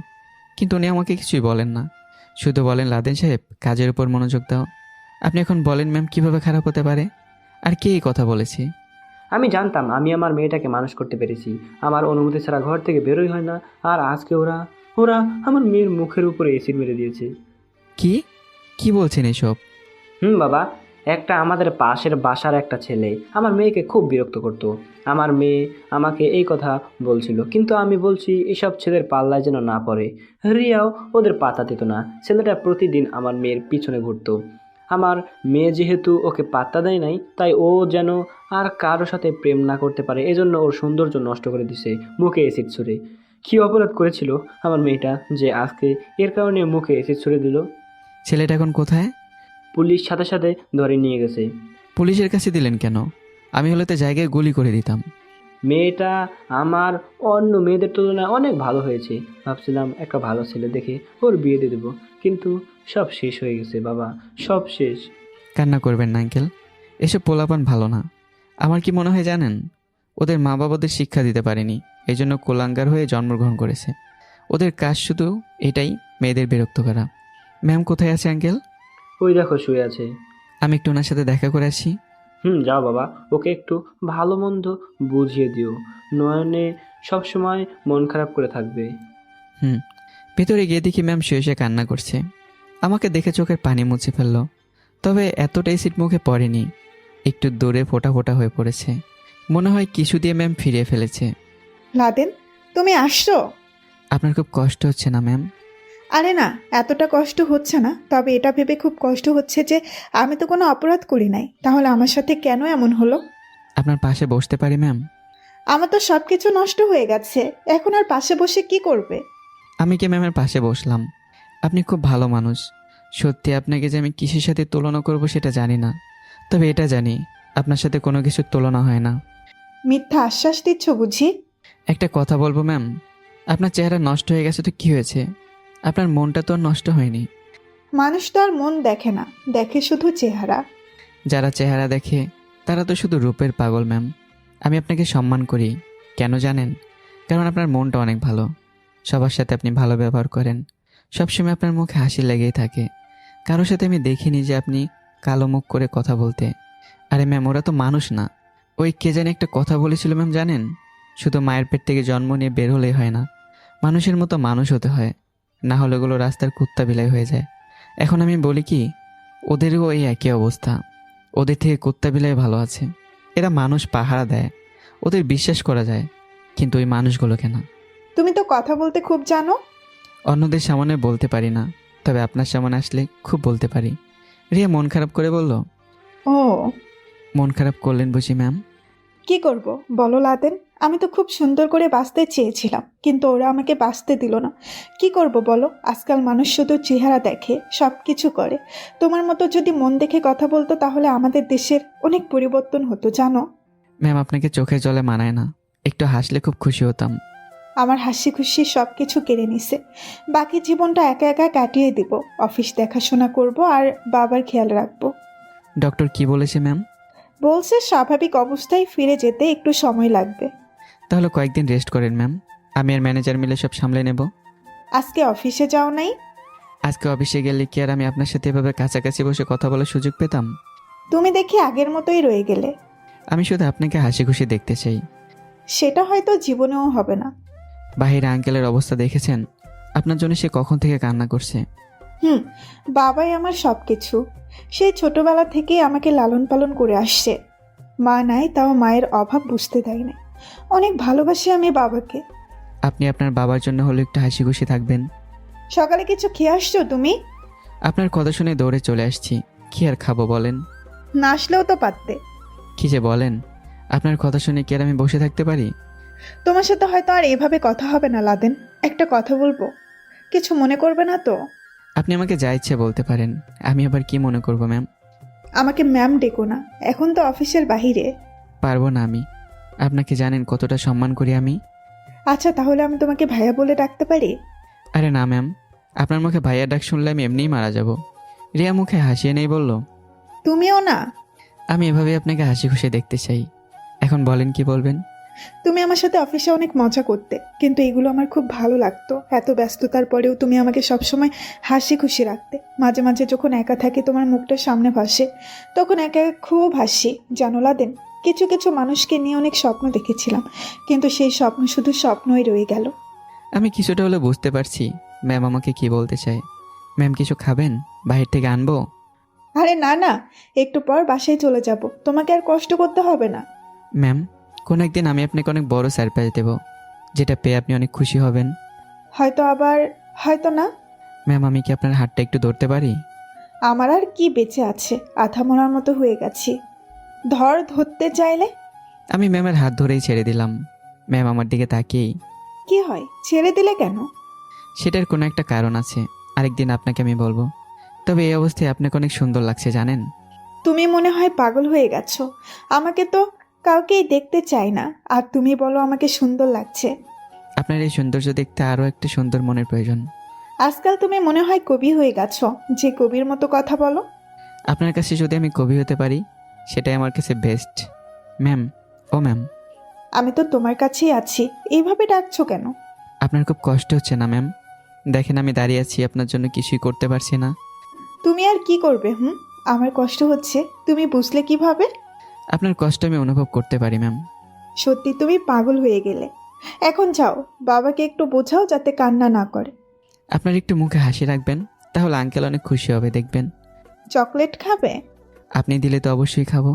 কিন্তু উনি আমাকে কিছুই বলেন না, শুধু বলেন লাদেন সাহেব কাজের উপর মনোযোগ দাও। আপনি এখন বলেন ম্যাম কিভাবে খারাপ হতে পারে? আর কে এই কথা বলেছে? আমি জানতাম আমি আমার মেয়েটাকে মানুষ করতে পেরেছি, আমার অনুমতি ছাড়া ঘর থেকে বেরোই হয় না। আর আজকে ওরা ওরা আমার মেয়ের মুখের উপরে এসিড মেরে দিয়েছে। কি কি বলছেন এসব? বাবা, একটা আমাদের পাশের বাসার একটা ছেলে আমার মেয়েকে খুব বিরক্ত করতো। আমার মেয়ে আমাকে এই কথা বলছিল, কিন্তু আমি বলছি এসব ছেলের পাল্লায় যেন না পড়ে। রিয়াও ওদের পাত্তা দিত না। ছেলেটা প্রতিদিন আমার মেয়ের পিছনে ঘুরতো। আমার মেয়ে যেহেতু ওকে পাত্তা দেয় নাই, তাই ও যেন আর কারোর সাথে প্রেম না করতে পারে, এজন্য ওর সৌন্দর্য নষ্ট করে দিছে মুখে এসিড ছুঁড়ে। কী অপরাধ করেছিল আমার মেয়েটা যে আজকে এর কারণে মুখে এসিড ছুঁড়ে দিল? ছেলেটা এখন কোথায়? পুলিশ সাথে সাথে ধরে নিয়ে গেছে। পুলিশের কাছে দিলেন কেন? আমি হলে তো জায়গায় গুলি করে দিতাম। মেয়েটা আমার অন্য মেয়েদের তুলনায় অনেক ভালো হয়েছে। ভাবছিলাম একটা ভালো ছেলে দেখে ওর বিয়ে দিয়ে দেবো, কিন্তু সব শেষ হয়ে গেছে বাবা, সব শেষ। কান্না করবেন না আঙ্কেল, এসব পোলাপান ভালো না। আমার কি মনে হয় জানেন, ওদের মা বাবাদের শিক্ষা দিতে পারেনি, এই জন্য কোলাঙ্গার হয়ে জন্মগ্রহণ করেছে। ওদের কাজ শুধু এটাই, মেয়েদের বিরক্ত করা। ম্যাম কোথায় আছে আঙ্কেল? ওই দেখো শুয়ে আছে। আমি একটু ওনার সাথে দেখা করে আসি। যাও বাবা, ওকে একটু ভালো মন্দ বুঝিয়ে দিও, নয়নে সবসময় মন খারাপ করে থাকবে। ভেতরে গিয়ে দেখি ম্যাম শুয়ে শুয়ে কান্না করছে। আমাকে দেখে চোখের পানি মুছে ফেললো, তবে এতটাই সিট মুখে পড়েনি, একটু দূরে ফোটা ফোটা হয়ে পড়েছে। মনে হয় কিছু দিয়ে ম্যাম ফিরিয়ে ফেলেছে। লাদেন, তুমি আসছো? আপনার খুব কষ্ট হচ্ছে না ম্যাম? আরে না, এতটা কষ্ট হচ্ছে না, তবে এটা ভেবে খুব কষ্ট হচ্ছে যে আমি তো কোনো অপরাধ করি নাই, তাহলে আমার সাথে কেন এমন হলো? আপনার পাশে বসতে পারি ম্যাম? আমার তো সব কিছু নষ্ট হয়ে গেছে, এখন আর পাশে বসে কি করবে? আমি কি ম্যামের পাশে বসলাম? আপনি খুব ভালো মানুষ। সত্যি আপনাকে যে আমি কিসের সাথে তুলনা করব সেটা জানি না, তবে এটা জানি আপনার সাথে কোনো কিছুর তুলনা হয় না। মিথ্যা আশ্বাস দিচ্ছ বুঝি? একটা কথা বলবো ম্যাম, আপনার চেহারা নষ্ট হয়ে গেছে তো কি হয়েছে? আপনার মনটা তো আর নষ্ট হয়নি। মানুষ তো আর মন দেখে না, দেখে শুধু চেহারা। যারা চেহারা দেখে তারা তো শুধু রূপের পাগল ম্যাম। আমি আপনাকে সম্মান করি, কেন জানেন? কারণ আপনার মনটা অনেক ভালো, সবার সাথে আপনি ভালো ব্যবহার করেন, সবসময় আপনার মুখে হাসি লেগেই থাকে। কারোর সাথে আমি দেখিনি যে আপনি কালো মুখ করে কথা বলতে। আরে ম্যাম, ওরা তো মানুষ না। ওই কে জানি একটা কথা বলেছিল ম্যাম, জানেন? শুধু মায়ের পেট থেকে জন্ম নিয়ে বের হলেই হয় না, মানুষের মতো মানুষ হতে হয়, না হলে ওগুলো রাস্তার কুত্তা বিলাই হয়ে যায়। এখন আমি বলি কি, ওদেরও এই একই অবস্থা, ওদের থেকে কুত্তা বিলাই ভালো আছে। এরা মানুষ পাহারা দেয়, ওদের বিশ্বাস করা যায়, কিন্তু ওই মানুষগুলোকে না। তুমি তো কথা বলতে খুব জানো। অন্যদের সামনে বলতে পারি না, তবে আপনার সামনে আসলে খুব বলতে পারি। রিয়া মন খারাপ করে বলল। ও, মন খারাপ করলেন বুঝি ম্যাম? কি করব বলো লাদেন, আমি তো খুব সুন্দর করে বাঁচতে চেয়েছিলাম, কিন্তু ওরা আমাকে বাঁচতে দিল না। কি করব বলো, আজকাল মানুষ শুধু চেহারা দেখে, সব কিছু করে। তোমার মতো যদি মন দেখে কথা বলতো তাহলে আমাদের দেশের অনেক পরিবর্তন হতো জানো। ম্যাম, আপনাকে চোখের জলে মানায় না, একটু হাসলে খুব খুশি হতাম। আমার হাসি খুশি সব কিছু কেড়ে নিছে। বাকি জীবনটা একা একা কাটিয়ে দিব, অফিস দেখাশোনা করব আর বাবার খেয়াল রাখবো। ডক্টর কি বলেছে ম্যাম? বলছে স্বাভাবিক অবস্থায় ফিরে যেতে একটু সময় লাগবে। তাহলে কয়েকদিন রেস্ট করেন ম্যাম, আমি আর ম্যানেজার মিলে সব সামলে নেব। আজকে অফিসে যাও নাই? আজকে অফিসে গেলে কি আর আমি আপনার সাথে এভাবে কাছাকাছি বসে কথা বলার সুযোগ পেতাম? তুমি দেখি আগের মতোই রয়ে গেলে। আমি শুধু আপনাকে হাসি খুশি দেখতে চাই। সেটা হয়তো জীবনেও হবে না। বাহিরে আঙ্কেলের অবস্থা দেখেছেন? আপনার জন্য সে কখন থেকে কান্না করছে। বাবাই আমার সব কিছু। সেই ছোটবেলা থেকেই আমাকে লালন পালন করে আসছে। মা নাই, তাও মায়ের অভাব বুঝতে দেয় না। অনেক ভালোবাসি আমি বাবাকে। আপনি আপনার বাবার জন্য হলে একটু হাসি খুশি থাকবেন। সকালে কিছু খেয়ে আসছো তুমি? আপনার কথা শুনে দৌড়ে চলে আসছি, কি আর খাবো বলেন? না আসলেও তো পারতে। কি যে বলেন, আপনার কথা শুনে কি আর আমি বসে থাকতে পারি? তোমার সাথে হয়তো আর এভাবে কথা হবে না লাদেন, একটা কথা বলবো, কিছু মনে করবে না তো? আপনি আমাকে যা ইচ্ছে বলতে পারেন, আমি আবার কি মনে করব ম্যাম? আমাকে ম্যাম ডেকো না, এখন তো অফিসের বাহিরে। পারবো না আমি, আপনাকে জানেন কতটা সম্মান করি আমি। আচ্ছা, তাহলে আমি তোমাকে ভাইয়া বলে ডাকতে পারি? আরে না ম্যাম, আপনার মুখে ভাইয়ার ডাক শুনলে আমি এমনিই মারা যাব। রিয়া মুখে হাসিয়ে নেই বলল। তুমিও না? আমি এভাবে আপনাকে হাসি খুশি দেখতে চাই। এখন বলেন কি বলবেন? তুমি আমার সাথে অফিসে অনেক মজা করতে, কিন্তু এগুলো আমার খুব ভালো লাগতো। এত ব্যস্ততার পরেও তুমি আমাকে সবসময় হাসি খুশি রাখতে। মাঝে মাঝে যখন একা থাকি তোমার মুখটা সামনে ভাসে, তখন একা একা খুব হাসি, জানো লাদেন। কিছু কিছু মানুষকে নিয়ে অনেক স্বপ্ন দেখেছিলাম, কিন্তু সেই স্বপ্ন শুধু স্বপ্নই রয়ে গেল। আমি কিছুটা হলে বুঝতে পারছি ম্যাম আমাকে কি বলতে চায়। ম্যাম কিছু খাবেন? বাহির থেকে আনবো? আরে না না, একটু পর বাসায় চলে যাব, তোমাকে আর কষ্ট করতে হবে না। ম্যাম, কোন একদিন আমি আপনাকে অনেক বড় সারপ্রাইজ দেব, যেটা পেয়ে আপনি অনেক খুশি হবেন। হয়তো আবার হয়তো না। ম্যাম, আমি কি আপনার হাতটা একটু ধরতে পারি? আমার আর কি বেঁচে আছে, আধা মরার মতো হয়ে গেছি। ধরতে চাইলে? আমি ম্যামের হাত ধরেই ছেড়ে দিলাম। ম্যাম আমার দিকে তাকিয়েই, কি হয়, ছেড়ে দিলে কেন? সেটার কোনো একটা কারণ আছে, আরেকদিন আপনাকে আমি বলবো। তবে এই অবস্থায় আপনাকে অনেক সুন্দর লাগছে জানেন। তুমি মনে হয় পাগল হয়ে গেছো, আমাকে তো কাউকেই দেখতে চাই না, আর তুমি বলো আমাকে সুন্দর লাগছে। আপনার এই সৌন্দর্য দেখতে আরও একটা সুন্দর মনের প্রয়োজন। আজকাল তুমি মনে হয় কবি হয়ে গেছো, যে কবির মতো কথা বলো। আপনার কাছে যদি আমি কবি হতে পারি, সেটাই আমার কাছে বেস্ট। ম্যাম, ও ম্যাম, আমি তো তোমার কাছেই আছি, এইভাবে ডাকছো কেন? আপনার খুব কষ্ট হচ্ছে না ম্যাম? দেখেন আমি দাঁড়িয়ে আছি, আপনার জন্য কিছুই করতে পারছি না। তুমি আর কি করবে? আমার কষ্ট হচ্ছে, তুমি বুঝলে কিভাবে? আপনার কষ্ট আমি অনুভব করতে পারি ম্যাম। সত্যি তুমি পাগল হয়ে গেলে। এখন যাও, বাবাকে একটু বোঝাও যাতে কান্না না করে। আপনার একটু মুখে হাসি রাখবেন, তাহলে আঙ্কেল অনেক খুশি হবে দেখবেন। চকলেট খাবে? আপনি দিলে তো অবশ্যই খাবো।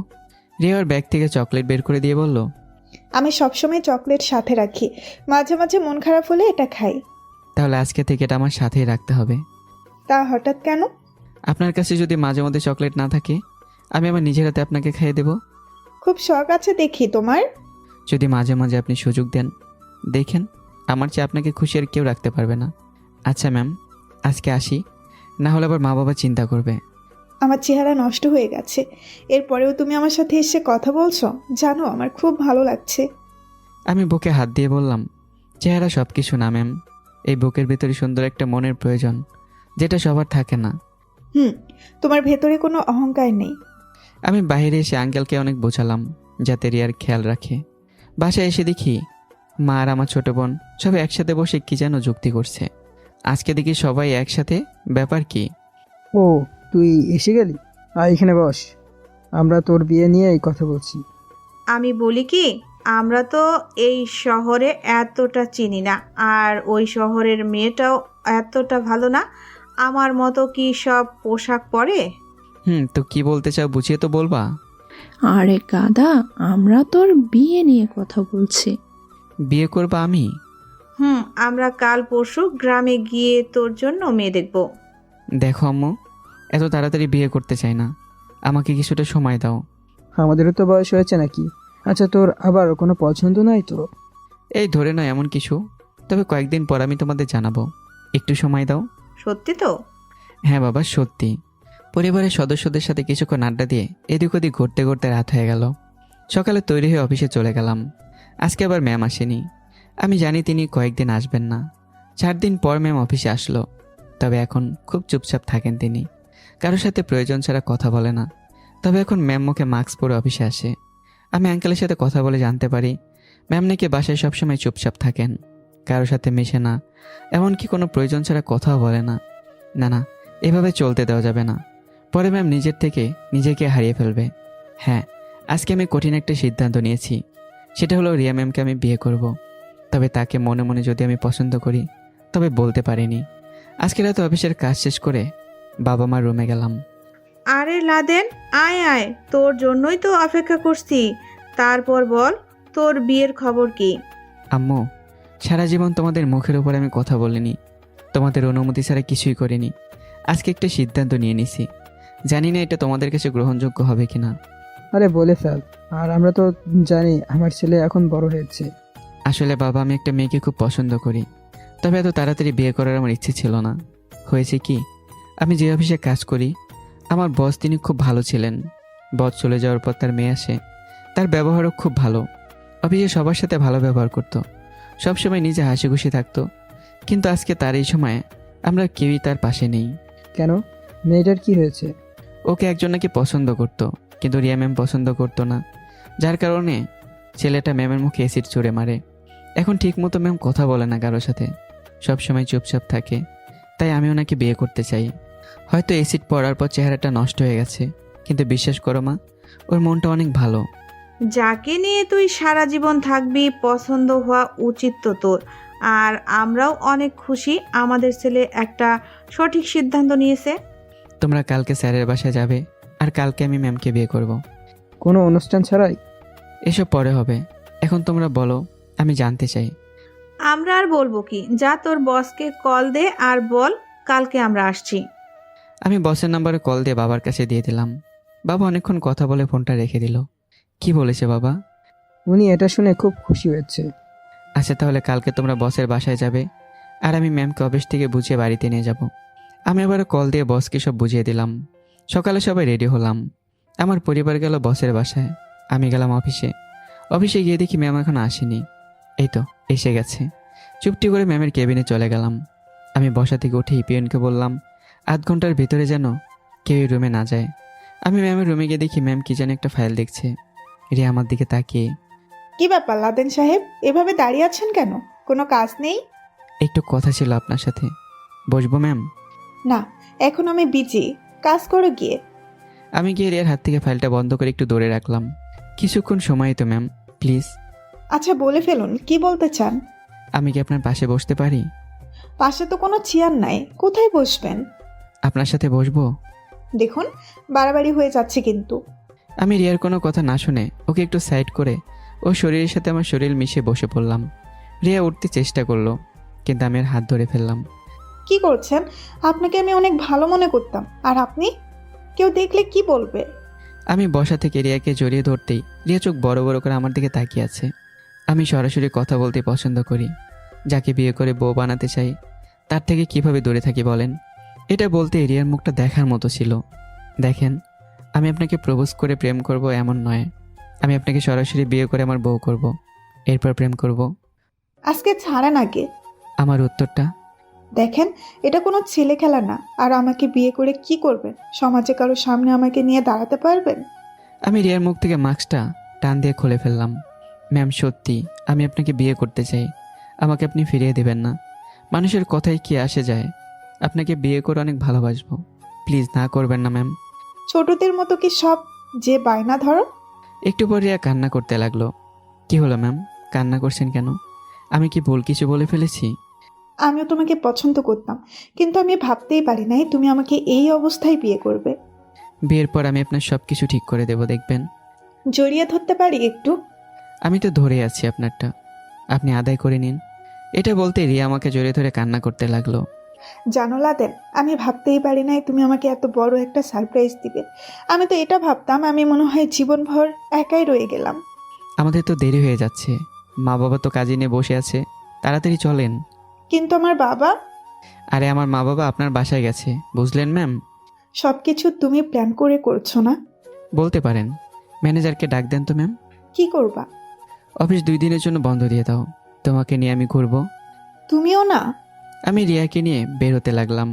রিয়ার ব্যাগ থেকে চকলেট বের করে দিয়ে বলল, আমি সবসময় চকলেট সাথে রাখি, মাঝে মাঝে মন খারাপ হলে এটা খাই। তাহলে আজকে থেকে এটা আমার সাথেই রাখতে হবে। তা হঠাৎ কেন? আপনার কাছে যদি মাঝে মধ্যে চকলেট না থাকে, আমি আমার নিজের হাতে আপনাকে খাইয়ে দেব। খুব শখ আছে দেখি তোমার। যদি মাঝে মাঝে আপনি সুযোগ দেন, দেখেন আমার চেয়ে আপনাকে খুশি আর কেউ রাখতে পারবে না। আচ্ছা ম্যাম, আজকে আসি, না হলে আবার মা বাবা চিন্তা করবে। আমার চেহারা নষ্ট হয়ে গেছে, এরপরেও তুমি আমার সাথে এসে কথা বলছো, জানো আমার খুব ভালো লাগছে। আমি বুকে হাত দিয়ে বললাম, চেহারা সব কিছু না ম্যাম, এই বুকের ভেতরে সুন্দর একটা মনের প্রয়োজন, যেটা সবার থাকে না। তোমার ভেতরে কোনো অহংকার নেই। আমি বাইরে এসে আঙ্কেলকে অনেক বোঝালাম যাতে রিয়ার খেয়াল রাখে। বাসায় এসে দেখি মা আর আমার ছোট বোন সবাই একসাথে বসে কি যেন যুক্তি করছে। আজকে দেখি সবাই একসাথে, ব্যাপার কি? ও, তুই এসে গেলি, আর এখানে বস, আমরা তোর বিয়ে নিয়ে এই কথা বলছি। আমি বলি কি, আমরা তো এই শহরে এতটা চিনি না, আর ওই শহরের মেয়েটাও এতটা ভালো না। আমার মতো কি সব পোশাক পরে? তো কি বলতে চাও বুঝিয়ে তো বলবা। আরে গাদা, আমরা তোর বিয়ে নিয়ে কথা বলছি। বিয়ে করবা আমি? আমরা কাল পরশু গ্রামে গিয়ে তোর জন্য মেয়ে দেখব। দেখো আম্মু, এত তাড়াতাড়ি বিয়ে করতে চাই না, আমাকে কিছুটা সময় দাও। আমাদেরও তো বয়স হয়েছে নাকি? আচ্ছা, তোর আবার কোনো পছন্দ নাই তো? এই ধরে নয় এমন কিছু, তবে কয়েকদিন পর আমি তোমাদের জানাবো, একটু সময় দাও। সত্যি তো? হ্যাঁ বাবা, সত্যি। পরিবারের সদস্যদের সাথে কিছুক্ষণ আড্ডা দিয়ে এদিক ওদিক ঘুরতে ঘুরতে রাত হয়ে গেল। সকালে তৈরি হয়ে অফিসে চলে গেলাম। আজকে আবার ম্যাম আসেনি। আমি জানি তিনি কয়েকদিন আসবেন না। 4 দিন পর ম্যাম অফিসে আসলো। তবে এখন খুব চুপচাপ থাকেন তিনি, কারোর সাথে প্রয়োজন ছাড়া কথা বলে না। তবে এখন ম্যাম মুখে মাস্ক পরে অফিসে আসে। আমি আঙ্কেলের সাথে কথা বলে জানতে পারি ম্যাম নাকি বাসায় সবসময় চুপচাপ থাকেন, কারোর সাথে মেশে না, এমনকি কোনো প্রয়োজন ছাড়া কথাও বলে না। না না, এভাবে চলতে দেওয়া যাবে না, পরে ম্যাম নিজের থেকে নিজেকে হারিয়ে ফেলবে। হ্যাঁ, আজকে আমি কঠিন একটা সিদ্ধান্ত নিয়েছি, সেটা হলো রিয়া ম্যামকে আমি বিয়ে করব। তবে তাকে মনে মনে যদি আমি পছন্দ করি, তবে বলতে পারিনি। আজকে রাতে অফিসের কাজ শেষ করে বাবা মার রুমে গেলাম। আরে লাদেন, আয় আয়, তোর জন্যই তো অপেক্ষা করছি। তারপর বল, তোর বিয়ের খবর কি? আম্মু, সারা জীবন তোমাদের মুখের উপর আমি কথা বলিনি, তোমাদের অনুমতি ছাড়া কিছুই করিনি। আজকে একটা সিদ্ধান্ত নিয়ে নিছি, জানি না এটা তোমাদের কাছে গ্রহণযোগ্য হবে কিনা। আরে বলে ফেল, আর আমরা তো জানি আমার ছেলে এখন বড় হয়েছে। আসলে বাবা, আমি একটা মেয়েকে খুব পছন্দ করি, তবে এত তাড়াতাড়ি বিয়ে করার আমার ইচ্ছে ছিল না। হয়েছে কি, আমি যে অফিসে কাজ করি, আমার বস তিনি খুব ভালো ছিলেন। বস চলে যাওয়ার পর তার মেয়ে আসে, তার ব্যবহারও খুব ভালো। অফিসে সবার সাথে ভালো ব্যবহার করতো, সবসময় নিজে হাসি খুশি থাকতো। কিন্তু আজকে তার এই সময়ে আমরা কেউই তার পাশে নেই। কেন? মেয়েটার কি হয়েছে? ওকে একজন নাকি পছন্দ করতো, কিন্তু রিয়া ম্যাম পছন্দ করতো না, যার কারণে ছেলেটা ম্যামের মুখে অ্যাসিড ছুঁড়ে মারে। এখন ঠিকমতো ম্যাম কথা বলে না কারোর সাথে, সবসময় চুপচাপ থাকে। তাই আমি ওনাকে বিয়ে করতে চাই। হয়তো অ্যাসিড পড়ার পর চেহারাটা নষ্ট হয়ে গেছে, কিন্তু বিশ্বাস করো মা, ওর মনটা অনেক ভালো। যাকে নিয়ে তুই সারা জীবন থাকবি পছন্দ হওয়া উচিত তো তোর। আর আমরাও অনেক খুশি আমাদের ছেলে একটা সঠিক সিদ্ধান্ত নিয়েছে। তোমরা কালকে স্যারের বাসায় যাবে, আর কালকে আমি ম্যামকে বিয়ে করব। কোনো অনুষ্ঠান ছাড়াই? এসব পরে হবে, এখন তোমরা বলো, আমি জানতে চাই। আমরা আর বলবো কি, যা তোর বসকে কল দে আর বল কালকে আমরা আসছি। আমি বসের নাম্বারে কল দিয়ে বাবার কাছে দিয়ে দিলাম। বাবা অনেকক্ষণ কথা বলে ফোনটা রেখে দিল। কি বলেছে বাবা? উনি এটা শুনে খুব খুশি হয়েছে। আচ্ছা, তাহলে কালকে তোমরা বসের বাসায় যাবে, আর আমি ম্যামকে অফিস থেকে বুঝিয়ে বাড়িতে নিয়ে যাব। আমি আবার কল দিয়ে বসকে সব বুঝিয়ে দিলাম। সকালে সবাই রেডি হলাম। আমার পরিবার গেল বসের বাসায়, আমি গেলাম অফিসে। অফিসে গিয়ে দেখি ম্যাম এখন আসেনি। এই তো এসে গেছে। চুপটি করে ম্যামের কেবিনে চলে গেলাম। আমি বসা থেকে উঠে পিয়নকে বললাম, আধ ঘন্টার ভিতরে যেন কেউ রুমে না যায়। আমি ম্যামের রুমে গিয়ে দেখি ম্যাম কি যেন একটা ফাইল দেখছে। রিয়া আমার দিকে তাকিয়ে, কি ব্যাপার লাদেন সাহেব, এভাবে দাঁড়িয়ে আছেন কেন? কোনো কাজ নেই? একটু কথা ছিল আপনার সাথে, বসবো ম্যাম? না, এখন আমি বিজি, কাজ করো গিয়ে। আমি গিয়ে রিয়ার হাত থেকে ফাইলটা বন্ধ করে একটু দৌড়ে রাখলাম। কিছুক্ষণ সময় তো ম্যাম, প্লিজ। আচ্ছা বলে ফেলুন, কি বলতে চান? আমি কি আপনার পাশে বসতে পারি? পাশে তো কোনো চেয়ার নাই, কোথায় বসবেন? আপনার সাথে বসবো? দেখুন, বাড়াবাড়ি হয়ে যাচ্ছে কিন্তু। আমি রিয়ার কোনো কথা না শুনে ওকে একটু সাইড করে ও শরীরের সাথে আমার শরীর মিশে বসে পড়লাম। রিয়া উঠতে চেষ্টা করলো, কিন্তু আমি আর হাত ধরে ফেললাম। কি করছেন? আপনাকে আমি অনেক ভালো মনে করতাম, আর আপনি? কেউ দেখলে কি বলবে? আমি বসা থেকে রিয়াকে জড়িয়ে ধরতেই রিয়া চোখ বড় বড় করে আমার দিকে তাকিয়ে আছে। আমি সরাসরি কথা বলতে পছন্দ করি। যাকে বিয়ে করে বউ বানাতে চাই, তার থেকে কিভাবে দূরে থাকি বলেন? এটা বলতে রিয়ার মুখটা দেখার মতো ছিল। দেখেন, আমি আপনাকে প্রপোজ করে প্রেম করব এমন নয়। আমি আপনাকে সরাসরি বিয়ে করে আমার বউ করব, এরপর প্রেম করব। আজকে ছাড়েন আগে। আমার উত্তরটা? দেখেন, এটা কোনো ছেলে খেলা না। আর আমাকে বিয়ে করে কি করবেন? সমাজে কারো সামনে আমাকে নিয়ে দাঁড়াতে পারবেন? আমি রিয়ার মুখ থেকে মাস্কটা টান দিয়ে খুলে ফেললাম। ম্যাম, সত্যি আমি আপনাকে বিয়ে করতে চাই। আমাকে আপনি ফিরিয়ে দেবেন না। মানুষের কথায় কি আসে যায়? আপনাকে বিয়ে করে অনেক ভালোবাসবো। প্লিজ না করবেন না ম্যাম। ছোটদের মতো কি সব যে বায়না ধরো? একটু পর রিয়া কান্না করতে লাগলো। কি হলো ম্যাম, কান্না করছেন কেন? আমি কি ভুল কিছু বলে ফেলেছি? আমিও তোমাকে পছন্দ করতাম, কিন্তু আমি ভাবতেই পারি নাই তুমি আমাকে এই অবস্থায় বিয়ে করবে। বিয়ের পর আমি আপনার সব কিছু ঠিক করে দেব, দেখবেন। জড়িয়ে ধরতে পারি একটু? আমি তো ধরে আছি আপনারটা, আপনি আদায় করে নিন। এটা বলতে রিয়া আমাকে জড়িয়ে ধরে কান্না করতে লাগলো। জানো লাদেন, আমি ভাবতেই পারি নাই তুমি আমাকে এত বড় একটা সারপ্রাইজ দিবে। আমি তো এটা ভাবতাম আমি মনে হয় জীবনভর একাই রয়ে গেলাম। আমাদের তো দেরি হয়ে যাচ্ছে, মা বাবা তো কাজে নিয়ে বসে আছে, তাড়াতাড়ি চলেন। কিন্তু আমার বাবা? আরে আমার মা বাবা আপনার বাসায় গেছে, বুঝলেন ম্যাম? সবকিছু তুমি প্ল্যান করে করছো না? বলতে পারেন। ম্যানেজারকে ডাক দেন তো ম্যাম। কি করবা? অফিস 2 দিনের জন্য বন্ধ দিয়ে দাও, তোমাকে নিয়ে আমি ঘুরবো। তুমিও না? আমি রিয়াকে নিয়ে বের হতে লাগলাম।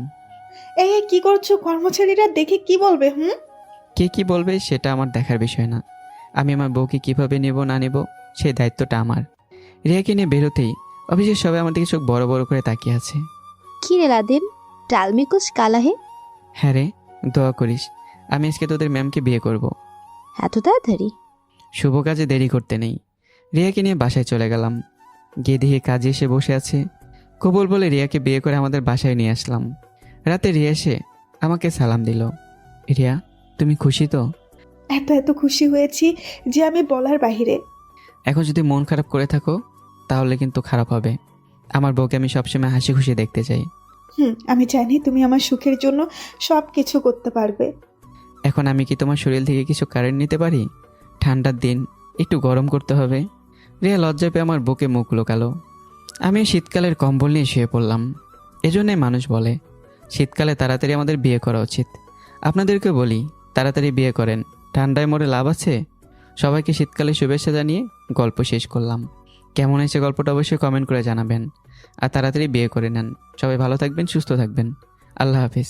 এই কি করছো? কর্মচারীরা দেখে কি বলবে? কে কি বলবে সেটা আমার দেখার বিষয় না। আমি আমার বউকে কিভাবে নেব না নেব সেই দায়িত্বটা আমার। রিয়াকে নিয়ে বেরোতেই অফিসের সবাই আমার দিকে চোখ বড় বড় করে তাকিয়ে আছে। কি রে লাদেন, টালমি কুছ কালা হে? হ্যাঁ রে, দোয়া করিস, আমি আজকে তোদের ম্যামকে বিয়ে করব। এত তাড়াতাড়ি? শুভ কাজে দেরি করতে নেই। রিয়াকে নিয়ে বাসায় চলে গেলাম। গিয়ে দেখে কাজে এসে বসে আছে। কবুল বলে রিয়াকে বিয়ে করে আমাদের বাসায় নিয়ে আসলাম। রাতে রিয়া এসে আমাকে সালাম দিল। রিয়া, তুমি খুশি তো? এত এত খুশি হয়েছি যে আমি বলার বাহিরে। এখন যদি মন খারাপ করে থাকো তাহলে কিন্তু খারাপ হবে। আমার বউকে আমি সবসময় হাসি খুশি দেখতে চাই। আমি জানি তুমি আমার সুখের জন্য সব কিছু করতে পারবে। এখন আমি কি তোমার শরীর থেকে কিছু কারেন্ট নিতে পারি? ঠান্ডার দিন, একটু গরম করতে হবে। রিয়া লজ্জা পেয়ে আমার বুকে মুখ লুকালো। আমি শীতকালের কম্বল নিয়ে শুয়ে পড়লাম। এজন্যই মানুষ বলে শীতকালে তাড়াতাড়ি আমাদের বিয়ে করা উচিত। আপনাদেরকে বলি, তাড়াতাড়ি বিয়ে করেন, ঠান্ডায় মরে লাভ আছে। সবাইকে শীতকালে শুভেচ্ছা জানিয়ে গল্প শেষ করলাম। কেমন হয়েছে গল্পটা অবশ্যই কমেন্ট করে জানাবেন। আর তাড়াতাড়ি বিয়ে করে নেন। সবাই ভালো থাকবেন, সুস্থ থাকবেন। আল্লাহ হাফিজ।